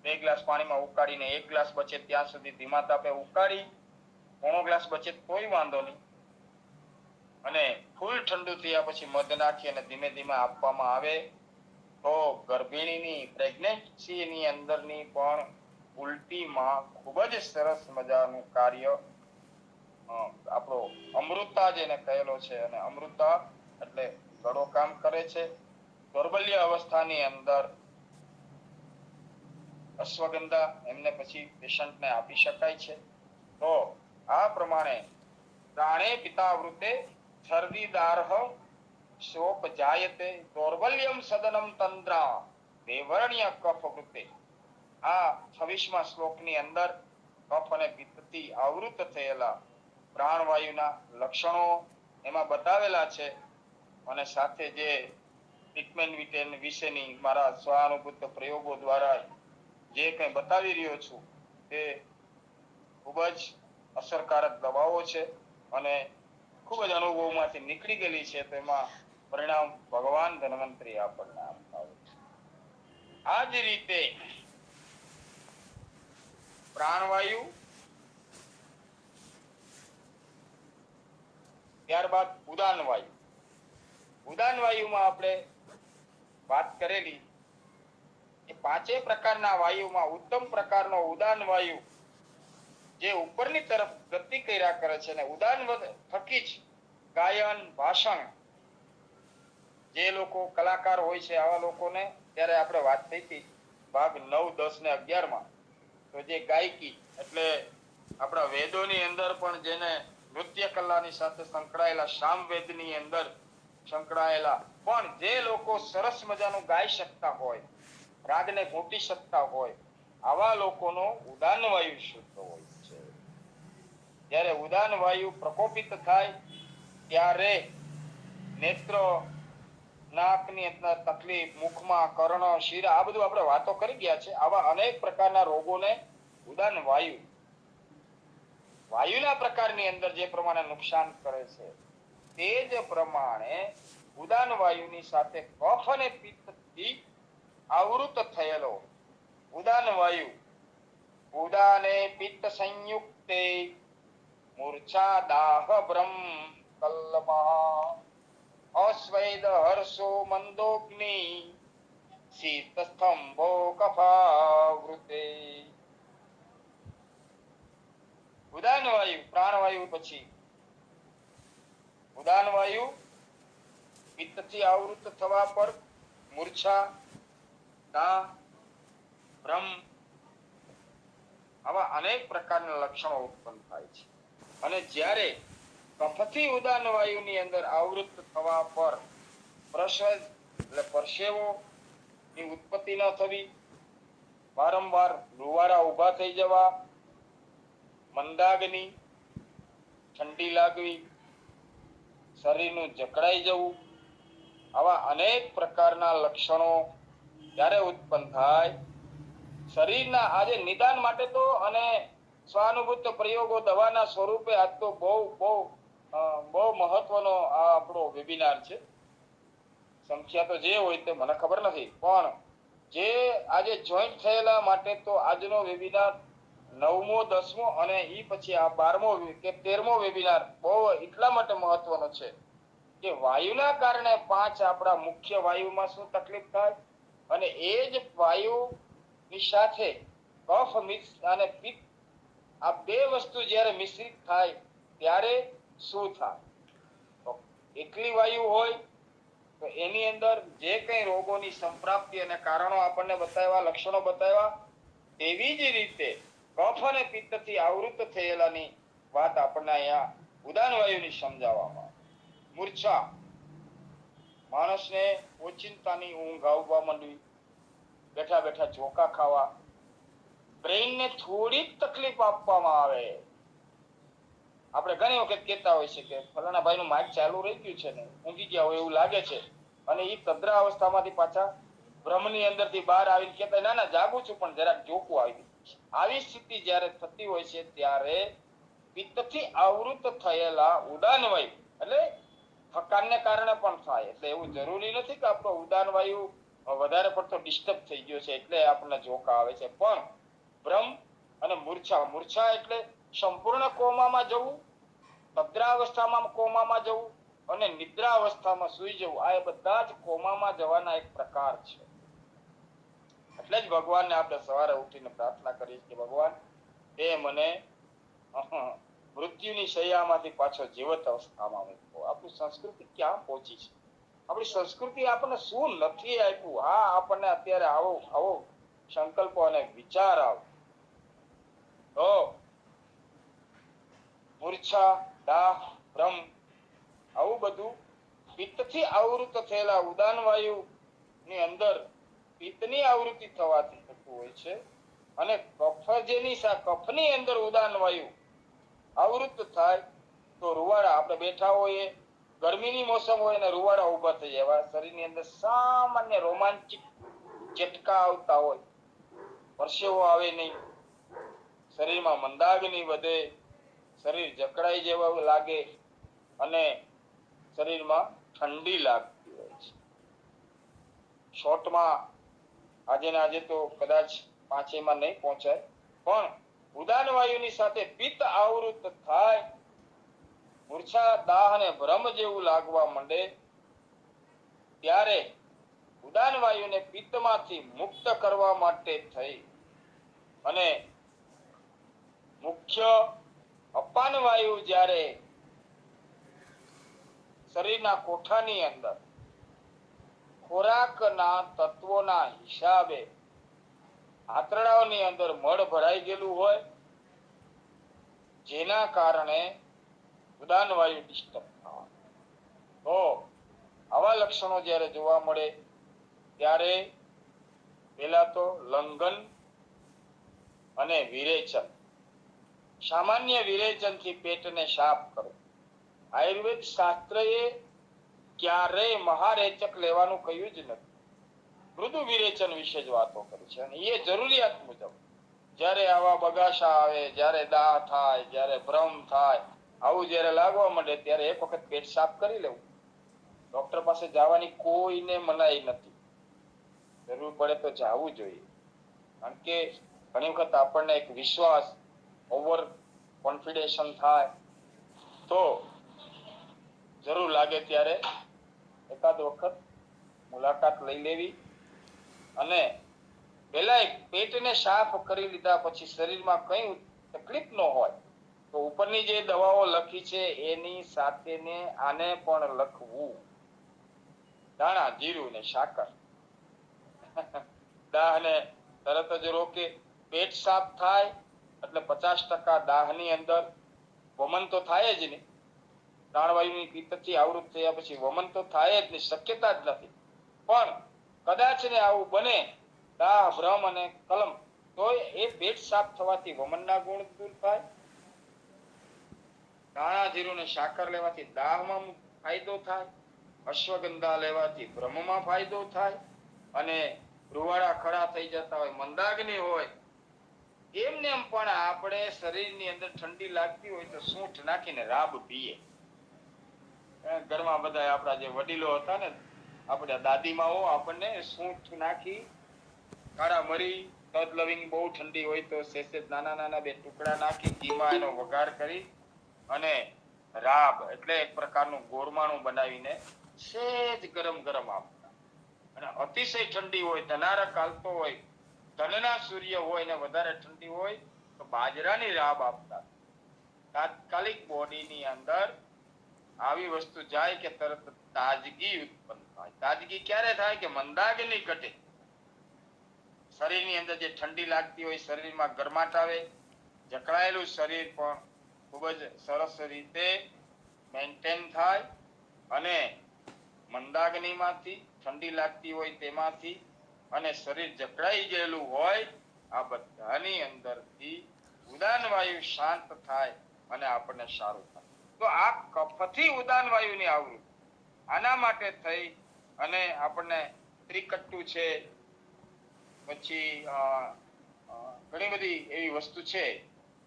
2 ગ્લાસ પાણીમાં ઉકાળીને 1 ગ્લાસ બચે ત્યાં સુધી ધીમા તાપે ઉકાળી, પોણો ગ્લાસ બચે કોઈ વાંધો નહીં, અને ફૂલ ઠંડુ થયા પછી મધ નાખી અને ધીમે ધીમે આપવામાં આવે તો ગર્ભિણીની પ્રેગ્નન્સીની અંદરની પણ ઉલટીમાં ખૂબ જ સરસ મજાનું કાર્ય આપણો અમૃતા જેને કહેલો છે, અને અમૃતા એટલે ગળો કામ કરે છે. દૌર્બલ્ય અવસ્થાની અંદર અશ્વગંધા એમને પછી પેશન્ટને આપી શકાય છે. તો આ પ્રમાણે પ્રાણે પિતાવૃતે છર્દીદારહ શોપ જાયતે દૌર્બલ્યમ સદનમ તંદ્રા દેવર્ણ્ય કફ વૃતે. આ 26મા શ્લોકની અંદર કફ અને પિત્તથી આવૃત થયેલા પ્રાણવાયુના લક્ષણો એમાં બતાવેલા છે, અને સાથે જે ટ્રીટમેન્ટ વિશેની મારા સ્વાનુભૂત પ્રયોગો દ્વારા જે કંઈ બતાવી રહ્યો છું તે ખૂબ જ અસરકારક દવાઓ છે અને ખૂબ જ અનુભવમાંથી નીકળી ગયેલી છે. તેમાં પરિણામ ભગવાન ધન્વંતરી આપણને આપતા હોય છે. આ જ રીતે પ્રાણવાયુ, ત્યારબાદ ઉદાન વાયુ. ઉદાન વાયુમાં આપણે વાત કરેલી કે 5 પ્રકારના વાયુમાં ઉત્તમ પ્રકારનો ઉદાન વાયુ જે ઉપરની તરફ ગતિ કર્યા કરે છે, અને ઉદાન થકી જ ગાયન, ભાષણ, જે લોકો કલાકાર હોય છે આવા લોકોને ત્યારે આપણે વાત થઈ હતી ભાગ 9, 10 ને 11માં, તો જે ગાયકી એટલે આપણા વેદોની અંદર પણ જેને નૃત્ય કલાની સાથે સંકળાયેલા, સામવેદની અંદર સંકળાયેલા, પણ જે લોકો સરસ મજાનું ગાઈ શકતા હોય, રાગને ઘૂંટી શકતા હોય, આવા લોકોનો ઉદાન વાયુ શુદ્ધ હોય છે. જ્યારે ઉદાન વાયુ પ્રકોપિત થાય ત્યારે નેત્ર, નાકની અંદર તકલીફ, મુખમાં કર્ણ, શિરા, આ બધું આપણે વાતો કરી ગયા છે. આવા અનેક પ્રકારના રોગોને ઉદાન વાયુ વાયુના પ્રકારની અંદર જે પ્રમાણે નુકસાન કરે છે, તે જ પ્રમાણે ઉદાન વાયુની સાથે કફ અને પિત્તથી આવૃત થયેલો ઉદાન વાયુ ઉદાને પિત્ત સંયુક્તે મૂર્છા દાહ બ્રહ્મ કલ્લમા અસ્વૈદ હર્ષો મંદોગ્નિ શીત સ્તંભો કફાવૃતે. ઉદાન વાયુ પ્રાણવાયુ પછી ઉદાન વાયુ પિત્તથી આવૃત થવા પર મૂર્છા, દાહ, ભ્રમ આવા અનેક પ્રકારના લક્ષણો ઉત્પન્ન થાય છે. અને જ્યારે કફથી ઉદાન વાયુની અંદર આવૃત થવા પર પ્રસવ એટલે પરસેવો ની ઉત્પત્તિ ન થવી, વારંવાર રૂવાડા ઊભા થઈ જવા, મંદાગ્નિ, ઠંડી લાગવી, શરીરનું જકડાઈ જવું, આવા અનેક પ્રકારના લક્ષણો જ્યારે ઉત્પન્ન થાય, શરીરના આજે નિદાન માટે તો અને સ્વાનુભૂત પ્રયોગો દવાના સ્વરૂપે આજ તો બહુ મહત્વનો આ આપણો વેબિનાર છે. સંખ્યા તો જે હોય તે મને ખબર નથી, પણ જે આજે જોઈન્ટ થયેલા માટે તો આજનો વેબિનાર 9મો 10મો અને ઈ પછી આ 12મો કે 13મો વેબિનાર બહુ એટલા માટે મહત્વનો છે કે વાયુના કારણે 5 આપણા મુખ્ય વાયુમાં શું તકલીફ થાય અને એ જ વાયુની સાથે કફ મિક્સ અને પિત્ત આ બે વસ્તુ જ્યારે મિશ્રિત થાય ત્યારે શું થાય. તો એકલી વાયુ હોય તો એની અંદર જે કંઈ રોગોની સંપ્રાપ્તિ અને કારણો આપણને બતાવ્યા, લક્ષણો બતાવ્યા, તેવી જ રીતે કફ અને પિત્તથી આવૃત થયેલાની વાત આપણને અહીંયા ઉદાન વાયુની સમજાવવામાં. મૂર્છા, માણસને ઓચિંતાની ઊંઘ આવવા માંડવી, બેઠા બેઠા ઝોકા ખાવા, બ્રેઇનને થોડી તકલીફ આપવામાં આવે. આપણે ઘણી વખત કહેતા હોય છે કે ફલાણા ભાઈનું માઇક ચાલુ રહી ગયું છે ને ઊંઘી ગયા હોય એવું લાગે છે, અને એ તદ્રા અવસ્થામાંથી પાછા ભ્રમની અંદરથી બહાર આવીને કહેતા ના ના જાગું છું પણ જરાક જોકું આવી. આવી સ્થિતિ જ્યારે થતી હોય છે ત્યારે પિત્તથી આવૃત થયેલા ઉદાન વાયુ એટલે થકાનને કારણે પણ થાય. એટલે એવું જરૂરી નથી કે આપણો ઉદાન વાયુ વધારે પડતો ડિસ્ટર્બ થઈ ગયો છે એટલે આપણને જોકા આવે છે, પણ ભ્રમ અને મૂર્છા એટલે સંપૂર્ણ કોમામાં જવું, તદ્રાવસ્થામાં કોમામાં જવું અને નિદ્રાવસ્થામાં સૂઈ જવું, આ બધા જ કોમામાં જવાના એક પ્રકાર છે. એટલે જ ભગવાનને આપણે સવારે ઉઠીને પ્રાર્થના કરીએ કે ભગવાન એ મને મૃત્યુની શૈયામાંથી પાછો જીવત અવસ્થામાં મૂકો. આપણી સંસ્કૃતિ ક્યાં પહોંચી છે? આપણી સંસ્કૃતિ આપણને શું નથી આપ્યું? હા, આપણને અત્યારે આવો સંકલ્પો અને વિચાર આવ તો મૂર્છા, દાહ, ભ્રમ આવું બધું પિત્તથી આવૃત થયેલા ઉદાન વાયુ ની અંદર પિત્તની આવૃત્તિ થવાથી થતું હોય છે. અને કફની અંદર ઉદાન વાયુ આવૃત થાય તો રૂવાડા, આપણે બેઠા હોઈએ, ગરમીની મોસમ હોય ને રૂવાડા ઊભા થઈ જાય, શરીરની અંદર સામાન્ય રોમાંચિક ઝટકા આવતા હોય, પરસેવો આવે નહીં, શરીરમાં મંદાગ્નિ વધે, શરીર જકડાઈ જેવા લાગે અને શરીરમાં ઠંડી લાગતી હોય છે. શોર્ટમાં આજે તો કદાચ 5માં નહીં પહોંચાય, પણ ઉદાન વાયુની સાથે પિત્ત આવૃત થાય, મૂર્છા, દાહ અને ભ્રમ જેવું લાગવા માંડે ત્યારે ઉદાન વાયુને પિત્તમાંથી મુક્ત કરવા માટે થઈ અને મુખ્ય અપાન વાયુ જ્યારે શરીરના કોઠાની અંદર ખોરાકના તત્વોના હિસાબે આંતરડાઓની અંદર મળ ભરાઈ ગયેલું હોય, જેના કારણે ઉદાન વાયુ ડિસ્ટર્બ થવા, તો આવા લક્ષણો જ્યારે જોવા મળે ત્યારે પહેલા તો લંઘન અને વિરેચન, સામાન્ય વિરેચનથી પેટને સાફ કરો. આયુર્વેદ શાસ્ત્રએ ક્યારેય મહારેચક લેવાનું કહ્યું જ નથી, મૃદુ વિરેચન વિશે જ વાતો કરી છે. અને એ જરૂરિયાત મુજબ જ્યારે આવા બગાસા આવે, જ્યારે દાહ થાય, જ્યારે ભ્રમ થાય, આવું જ્યારે લાગવા માંડે ત્યારે એક વખત પેટ સાફ કરી લેવું. ડોક્ટર પાસે જવાની કોઈને મનાઈ નથી, જરૂર પડે તો જવું જોઈએ. કારણ કે ઘણી વખત આપણને એક વિશ્વાસ, ઓવર કોન્ફિડેશન થાય તો જરૂર લાગે ત્યારે એકાદ વખત મુલાકાત લઈ લેવી અને પહેલા પેટને સાફ કરી લીધા પછી શરીરમાં કઈ તકલીફ ન હોય તો ઉપરની જે દવાઓ લખી છે એની સાથેને આને પણ લખવું. દાણા, જીરું ને સાકર દાહને તરત જ રોકે. પેટ સાફ થાય એટલે એટલે 50% દાહની અંદર વમન તો થાય જ નહીં. પ્રાણવાયુની પિત્તથી આવૃત થયા પછી વમન તો થાય જ નહીં, શક્યતા જ નથી. પણ કદાચ ને આવું બને, દાહ, ભ્રમ અને કલમ, તો એ પેટ સાફ થવાથી વમનના ગુણ દૂર થાય. ધાણા જીરું ને સાકર લેવાથી દાહમાં ફાયદો થાય, અશ્વગંધા લેવાથી ભ્રમમાં ફાયદો થાય, અને રૂવાડા ખડા થઈ જતા હોય, મંદાગ્નિ હોય, એમને એમ પણ આપણે શરીરની અંદર ઠંડી લાગતી હોય તો સૂંઠ નાખીને રાબ પીએ. ઘરમાં બધા આપણા જે વડીલો હતા ને, આપણે દાદીમાઓ આપણને સૂંઠ નાખી, કાળા મરી, તજ લવિંગ બહુ ઠંડી હોય તો સેજ નાના નાના 2 ટુકડા નાખી ઘીમાં એનો વઘાર કરી અને રાબ એટલે એક પ્રકારનું ગોરમાણું બનાવીને સેજ ગરમ ગરમ આપતા. અને અતિશય ઠંડી હોય, ધનારક હાલતો હોય, ધનના સૂર્ય હોય ને વધારે ઠંડી હોય તો બાજરાની રાબ આપતા. તાત્કાલિક બોડીની અંદર આવી વસ્તુ જાય કે તરત તાજગી ઉત્પન્ન થાય. તાજગી ક્યારે થાય કે મંદાગ્નિ ઘટે, શરીરની અંદર જે ઠંડી લાગતી હોય, શરીરમાં ગરમાટ આવે, જકડાયેલું શરીર પણ ખૂબ જ સરસ રીતે મેન્ટેન થાય, અને મંદાગ્નિમાંથી, ઠંડી લાગતી હોય તેમાંથી, અને શરીર જકડાઈ ગયેલું હોય, આ બધાની અંદરથી ઉદાન વાયુ શાંત થાય અને આપણને સારું થાય. તો આ કફથી ઉદાન વાયુની આવૃત્તિ, આના માટે થઈ અને આપણને ત્રિકટ્ટુ છે, પછી ઘણી બધી એવી વસ્તુ છે,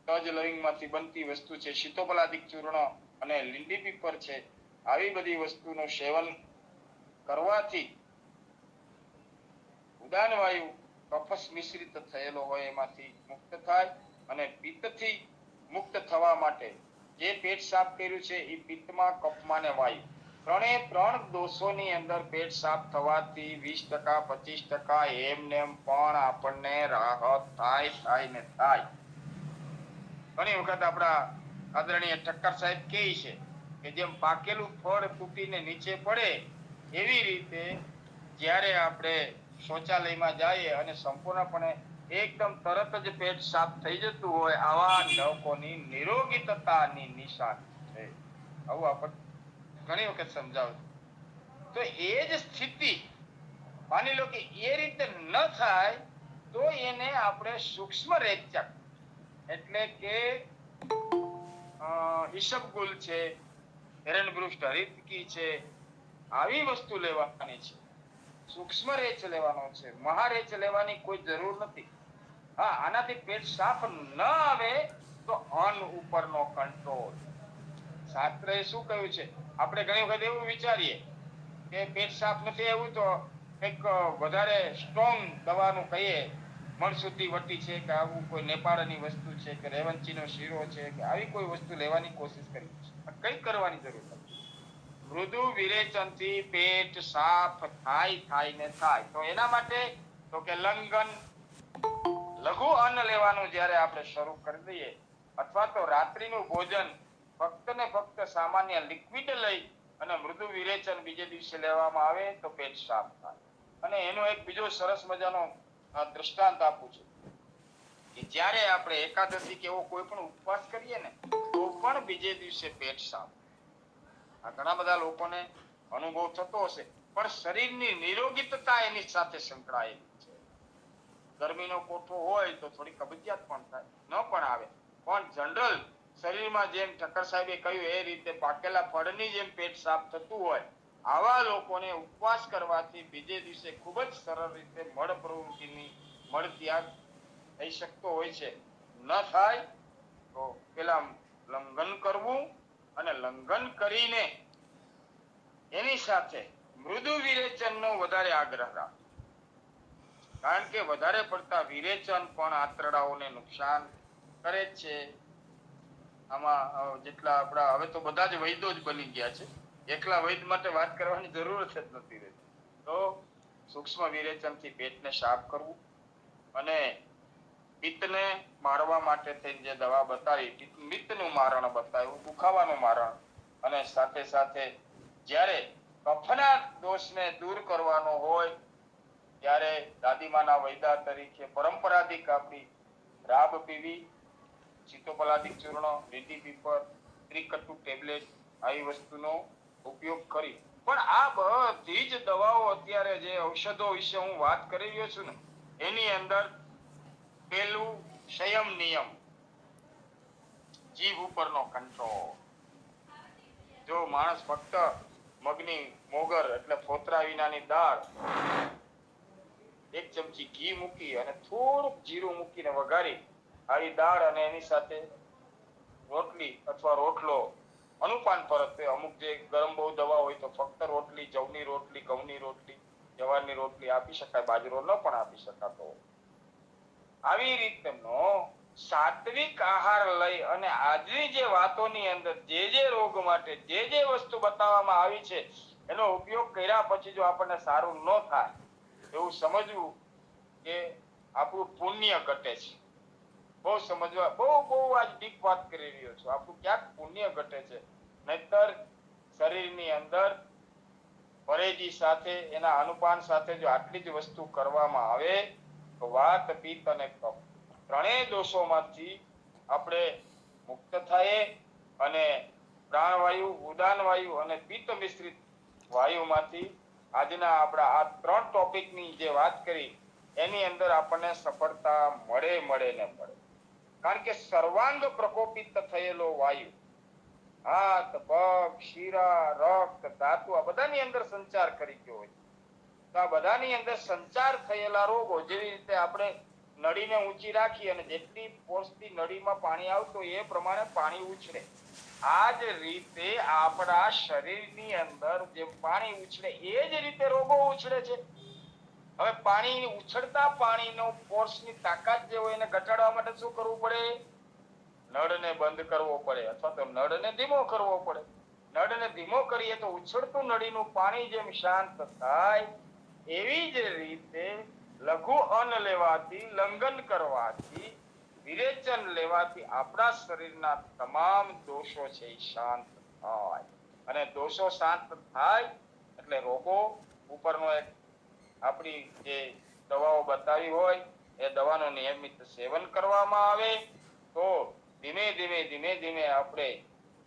તજ લવિંગમાંથી બનતી વસ્તુ છે, શીતોપલાદિક ચૂર્ણ અને લીંડી પીપર છે, આવી બધી વસ્તુનું સેવન કરવાથી ઉદાન વાયુ કફસ મિશ્રિત થયેલો હોય એમાંથી મુક્ત થાય, અને પિત્તથી મુક્ત થવા માટે જે પેટ સાફ કર્યું છે એ પિત્તમાં, કફમાં ને વાયુ, 3 દોષોની અંદર પેટ સાફ થવાથી 20% 25% એમનેમ પણ આપણને રાહત થાય ને થાય. ઘણી વખત આપણા આદરણીય ઠક્કર સાહેબ કહે છે કે જેમ પાકેલું ફળ તૂટીને નીચે પડે એવી રીતે જ્યારે આપણે શૌચાલયમાં જઈએ અને સંપૂર્ણપણે એકદમ તરત જ પેટ સાફ થઈ જતું હોય, આવા લોકોની નિરોગીતાની નિશાની છે. આવું આપણે ઘણી વખત સમજાવું. તો એ જ સ્થિતિ માની લો કે એ રીતે ન થાય તો એને આપણે સૂક્ષ્મ રેચક એટલે કે ઈસબગુલ છે, એરનબ્રુસ્ટ હરિતકી છે, આવી વસ્તુ લેવાની છે. સૂક્ષ્મ રેચ લેવાનો છે, મહારેચ લેવાની કોઈ જરૂર નથી. હા, આનાથી પેટ સાફ ન આવે તો અન્ન ઉપરનો કંટ્રોલ. શાસ્ત્રએ શું કહ્યું છે? આપણે ઘણી વખત એવું વિચારીએ કે પેટ સાફ નથી એવું તો એક વધારે સ્ટ્રોંગ દવાનું કહીએ, મણસુદ્ધી વટી છે કે આવું કોઈ નેપાળની વસ્તુ છે કે રેવંચીનો શીરો છે કે આવી કોઈ વસ્તુ લેવાની કોશિશ કરી. કઈ કરવાની જરૂર નથી. મૃદુ વિરેચનથી પેટ સાફ થાય ને થાય. તો એના માટે તો કે લંઘન, લઘુ અન્ન લેવાનું જ્યારે આપણે શરૂ કરી દઈએ, અથવા તો રાત્રિનું ભોજન ફક્ત ને ફક્ત સામાન્ય લિક્વિડ લઈ અને મૃદુ વિરેચન બીજે દિવસે લેવામાં આવે તો પેટ સાફ થાય. અને એનો એક બીજો સરસ મજાનો દૃષ્ટાંત આપું છું કે જ્યારે આપણે એકાદશી કે એવો કોઈ પણ ઉપવાસ કરીએ ને તો પણ બીજે દિવસે પેટ સાફ. આ ઘણા બધા લોકોને અનુભવ થતો હશે, પણ શરીરની નિરોગીતા એની સાથે સંકળાયેલી છે. ગરમીનો કોઠો હોય તો થોડી કબજિયાત પણ થાય, ન પણ આવે, પણ જનરલ શરીરમાં જેમ ઠક્કર સાહેબે કહ્યું એ રીતે પાકેલા ફળની જેમ પેટ સાફ થતું હોય, આવા લોકોને ઉપવાસ કરવાથી બીજે દિવસે ખૂબ જ સરળ રીતે મળ પ્રવૃત્તિની મળ ત્યાગ થઈ શકતો હોય છે. ન થાય તો પેલા લંઘન કરવું, અને લંઘન કરીને એની સાથે મૃદુ વિરેચનનો વધારે આગ્રહ રાખવો. કારણ કે વધારે પડતા વિરેચન પણ આંતરડાઓને નુકસાન કરે છે. આમાં જેટલા આપણા હવે તો બધા જ વૈદ્યો જ બની ગયા છે, એકલા વૈદ માટે વાત કરવાની જરૂરત જ નથી રહેતી. તો સૂક્ષ્મ વિરેચનથી પેટને સાફ કરવું, અને પિત્તને મારવા માટે થઈને જે દવા બતાવી, પિત્તનું મારણ બતાવ્યું, દુખાવાનું મારણ, અને સાથે સાથે જ્યારે કફના દોષને દૂર કરવાનો હોય ત્યારે દાદીમાના વૈદા તરીકે પરંપરાગત આપણી રાબ પીવી, સીતોપલાદિક ચૂર્ણ, લીલી પીપર, ત્રિકટુ ટેબ્લેટ આવી વસ્તુનો ઉપયોગ કરી. પણ આ બધી જ દવાઓ અત્યારે જે ઔષધો વિશે હું વાત કરી રહ્યો છું ને એની અંદર પેલું સંયમ નિયમ, જીભ ઉપરનો કંટ્રોલ. જો માણસ ફક્ત મગની મોગર એટલે ફોતરા વિનાની દાળ 1 ચમચી ઘી મૂકી અને થોડુંક જીરું મૂકીને વઘારી આવી દાળ અને એની સાથે રોટલી અથવા રોટલો અનુપાન પરત્વે, અમુક જે ગરમ બહુ દવા હોય તો ફક્ત રોટલી, જવની રોટલી, ઘઉંની રોટલી, જવારની રોટલી આપી શકાય, બાજરો ન પણ આપી શકાતો. આવી રીતનો સાત્વિક આહાર લઈ અને આજની જે વાતોની અંદર જે રોગ માટે જે વસ્તુ બતાવવામાં આવી છે એનો ઉપયોગ કર્યા પછી જો આપણને સારું ન થાય એવું સમજવું કે આપણું પુણ્ય ઘટે છે. બહુ સમજવા, બહુ આજ ડીપ વાત કરી રહ્યો છું. આપણું ક્યાંક પુણ્ય ઘટે છે. નહીતર શરીરની અંદર પરેજી સાથે એના અનુપાન સાથે જો આટલી જ વસ્તુ કરવામાં આવે તો વાત, પિત્ત અને કફ ત્રણેય દોષોમાંથી આપણે મુક્ત થાય અને પ્રાણવાયુ, ઉદાનવાયુ અને પિત્ત મિશ્રિત વાયુમાંથી આજના આપણા આ 3 ટોપિકની જે વાત કરી એની અંદર આપણને સફળતા મળે ને મળે. કારણ કે સર્વાંગ પ્રકોપિત થયેલો વાયુ હાથ, પગ, શિરા, રક્ત, ધાતુ આ બધાની અંદર સંચાર કરી ગયો હોય. તો આ બધાની અંદર સંચાર થયેલા રોગો, જેવી રીતે આપણે નળીને ઊંચી રાખી અને જેટલી ફોર્સથી નળીમાં પાણી આવતું એ પ્રમાણે પાણી ઉછળે. આ જ રીતે આપણા શરીરની અંદર જે પાણી ઉછળે એ જ રીતે રોગો ઉછળે છે. હવે પાણી ઉછળતા પાણીનો ફોર્સની તાકાત જે હોય એને ઘટાડવા માટે શું કરવું પડે? નળને બંધ કરવો પડે અથવા તો નળને ધીમો કરવો પડે. નળને ધીમો કરીએ તો ઉછળતું નળીનું પાણી જેમ શાંત થાય એવી જ રીતે લઘુ અન્ન લેવાથી, લંઘન કરવાથી, વિરેચન લેવાથી આપણા શરીરના તમામ દોષો છે એ શાંત થાય. અને દોષો શાંત થાય એટલે રોગો ઉપરનો એક આપણી જે દવાઓ બતાવી હોય એ દવાનું નિયમિત સેવન કરવામાં આવે તો ધીમે ધીમે આપણે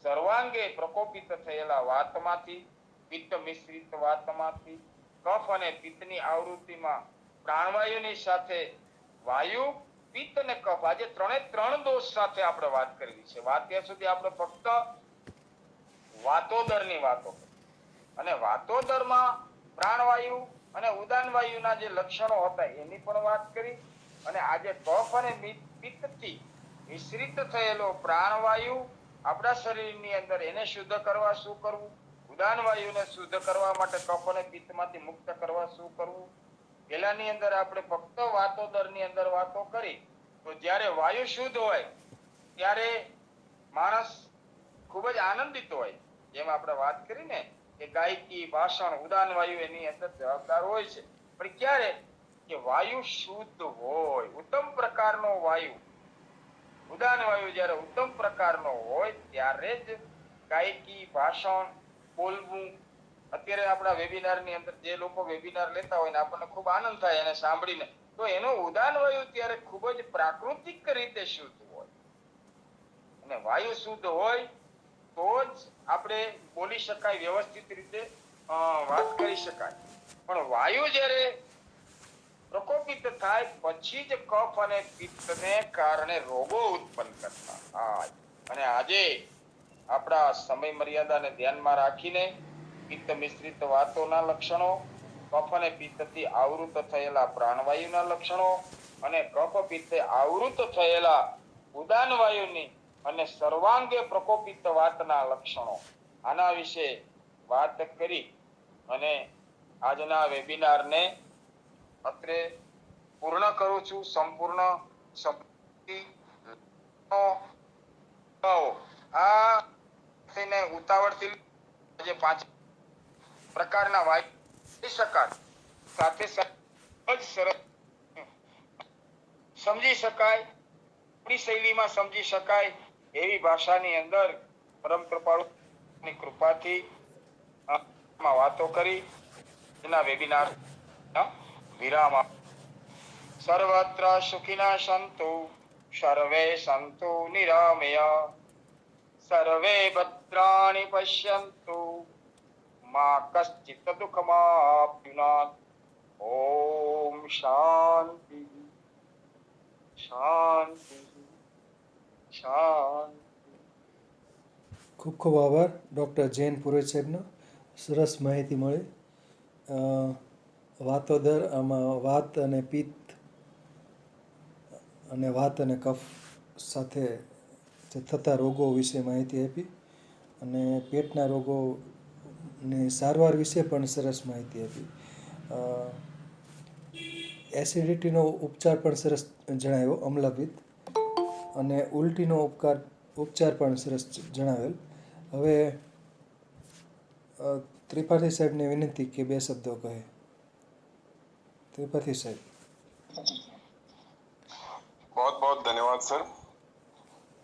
સર્વાંગે પ્રકોપિત થયેલા વાતમાંથી, પિત્ત મિશ્રિત વાતમાંથી, કફ અને પિત્તની આવૃત્તિમાં પ્રાણવાયુની સાથે વાયુ, પિત્ત અને કફ, આજે 3 દોષ સાથે આપણે વાત કરવી છે. વાત ત્યાં સુધી આપણે ફક્ત વાતોદરની વાતો અને વાતોદરમાં પ્રાણવાયુ અને ઉદાનવાયુના જે લક્ષણો હતા એની પણ વાત કરી. અને આજે કફ અને પિત્તથી મિશ્રિત થયેલો પ્રાણવાયુ આપણા શરીરની અંદર એને શુદ્ધ કરવા શું કરવું, ઉદાનવાયુને શુદ્ધ કરવા માટે કફ અને પિત્તમાંથી મુક્ત કરવા શું કરવું. પેલાની અંદર આપણે ફક્ત વાતોદરની અંદર વાતો કરી તો જ્યારે વાયુ શુદ્ધ હોય ત્યારે માણસ ખૂબ જ આનંદિત હોય. જેમ આપણે વાત કરી ને કે ગાયકી, ભાષણ, ઉદાનવાયુ એની અંદર જવાબદાર હોય છે. પણ ક્યારે કે વાયુ શુદ્ધ હોય, ઉત્તમ પ્રકારનો વાયુ, ઉદાનવાયુ જ્યારે ઉત્તમ પ્રકારનો હોય ત્યારે જ ગાયકી, ભાષણ, બોલવું. અત્યારે આપણા વેબિનારની અંદર જે લોકો વેબિનાર લેતા હોય ને આપણને ખૂબ આનંદ થાય એને સાંભળીને, તો એનો ઉદાનવાયુ ત્યારે ખૂબ જ પ્રાકૃતિક રીતે શુદ્ધ હોય. અને વાયુ શુદ્ધ હોય તો જ આપણે બોલી શકાય, વ્યવસ્થિત રીતે વાત કરી શકાય. પણ વાયુ જ્યારે પ્રકોપિત થાય પછી જ કફ અને પિત્તને કારણે રોગો ઉત્પન્ન કરતા થાય. અને આજે આપણા સમય મર્યાદાને ધ્યાનમાં રાખીને પિત્ત મિશ્રિત વાતોના લક્ષણો, કફ અને પિત્તથી આવૃત થયેલા પ્રાણવાયુના લક્ષણો અને કફ પિત્તે આવૃત થયેલા ઉદાનવાયુની અને સર્વાંગે પ્રકોપિત વાતના લક્ષણો, આના વિશે વાત કરી અને આજના વેબિનારને અત્રે પૂર્ણ કરું છું. સંપૂર્ણ આ ઉતાવળથી જે 5 પ્રકારના વાયુ શકાય સાથે સરસ સમજી શકાય, આપણી શૈલીમાં સમજી શકાય એવી ભાષાની અંદર પરમ કૃપાળુની કૃપાથી વાતો કરી એના વેબિનાર વિરામ. સર્વત્ર સુખિના સંતુ સર્વે સંતુ નિરામય સર્વે ભદ્રાણિ પશ્યન્તુ મા કશ્ચિત દુઃખમાપ્નુયાત. ઓમ શાંતિ શાંતિ શાંતિ. ખૂબ ખૂબ આભાર ડૉક્ટર જૈન પુરોહિત સાહેબનો. સરસ માહિતી મળી. વાતોદર આમાં વાત અને પિત્ત અને વાત અને કફ સાથે જે થતા રોગો વિશે માહિતી આપી અને પેટના રોગોની સારવાર વિશે પણ સરસ માહિતી આપી. એસિડિટીનો ઉપચાર પણ સરસ જણાવ્યો, અમ્લપિત્ત, અને ઉલટીનો ઉપચાર પણ સરસ જણાવેલ. હવે ત્રિપાઠી સાહેબને વિનંતી કે 2 શબ્દો કહે. त्रिपाठी साहब. बहुत बहुत धन्यवाद सर.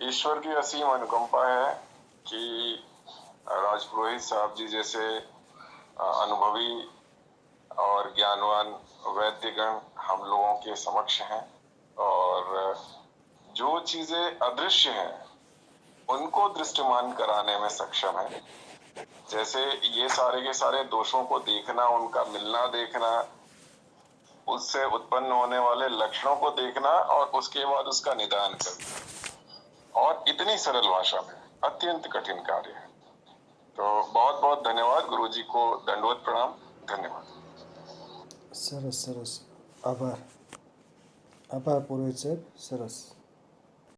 ईश्वर की असीम अनुकंपा है कि राजपुरोहित साहब जी जैसे अनुभवी और ज्ञानवान वैद्यगण हम लोगों के समक्ष हैं और जो चीजें अदृश्य हैं उनको दृष्टिमान कराने में सक्षम है. जैसे ये सारे के सारे दोषों को देखना, उनका मिलना देखना, उससे उत्पन्न होने वाले लक्षणों को देखना और उसके बाद उसका निदान करना, और इतनी सरल भाषा में अत्यंत कठिन कार्य है. तो बहुत बहुत धन्यवाद. गुरुजी को दंडवत प्रणाम. धन्यवाद. सरस सरस. आभार. आभार पुरोहित साहेब. सरस.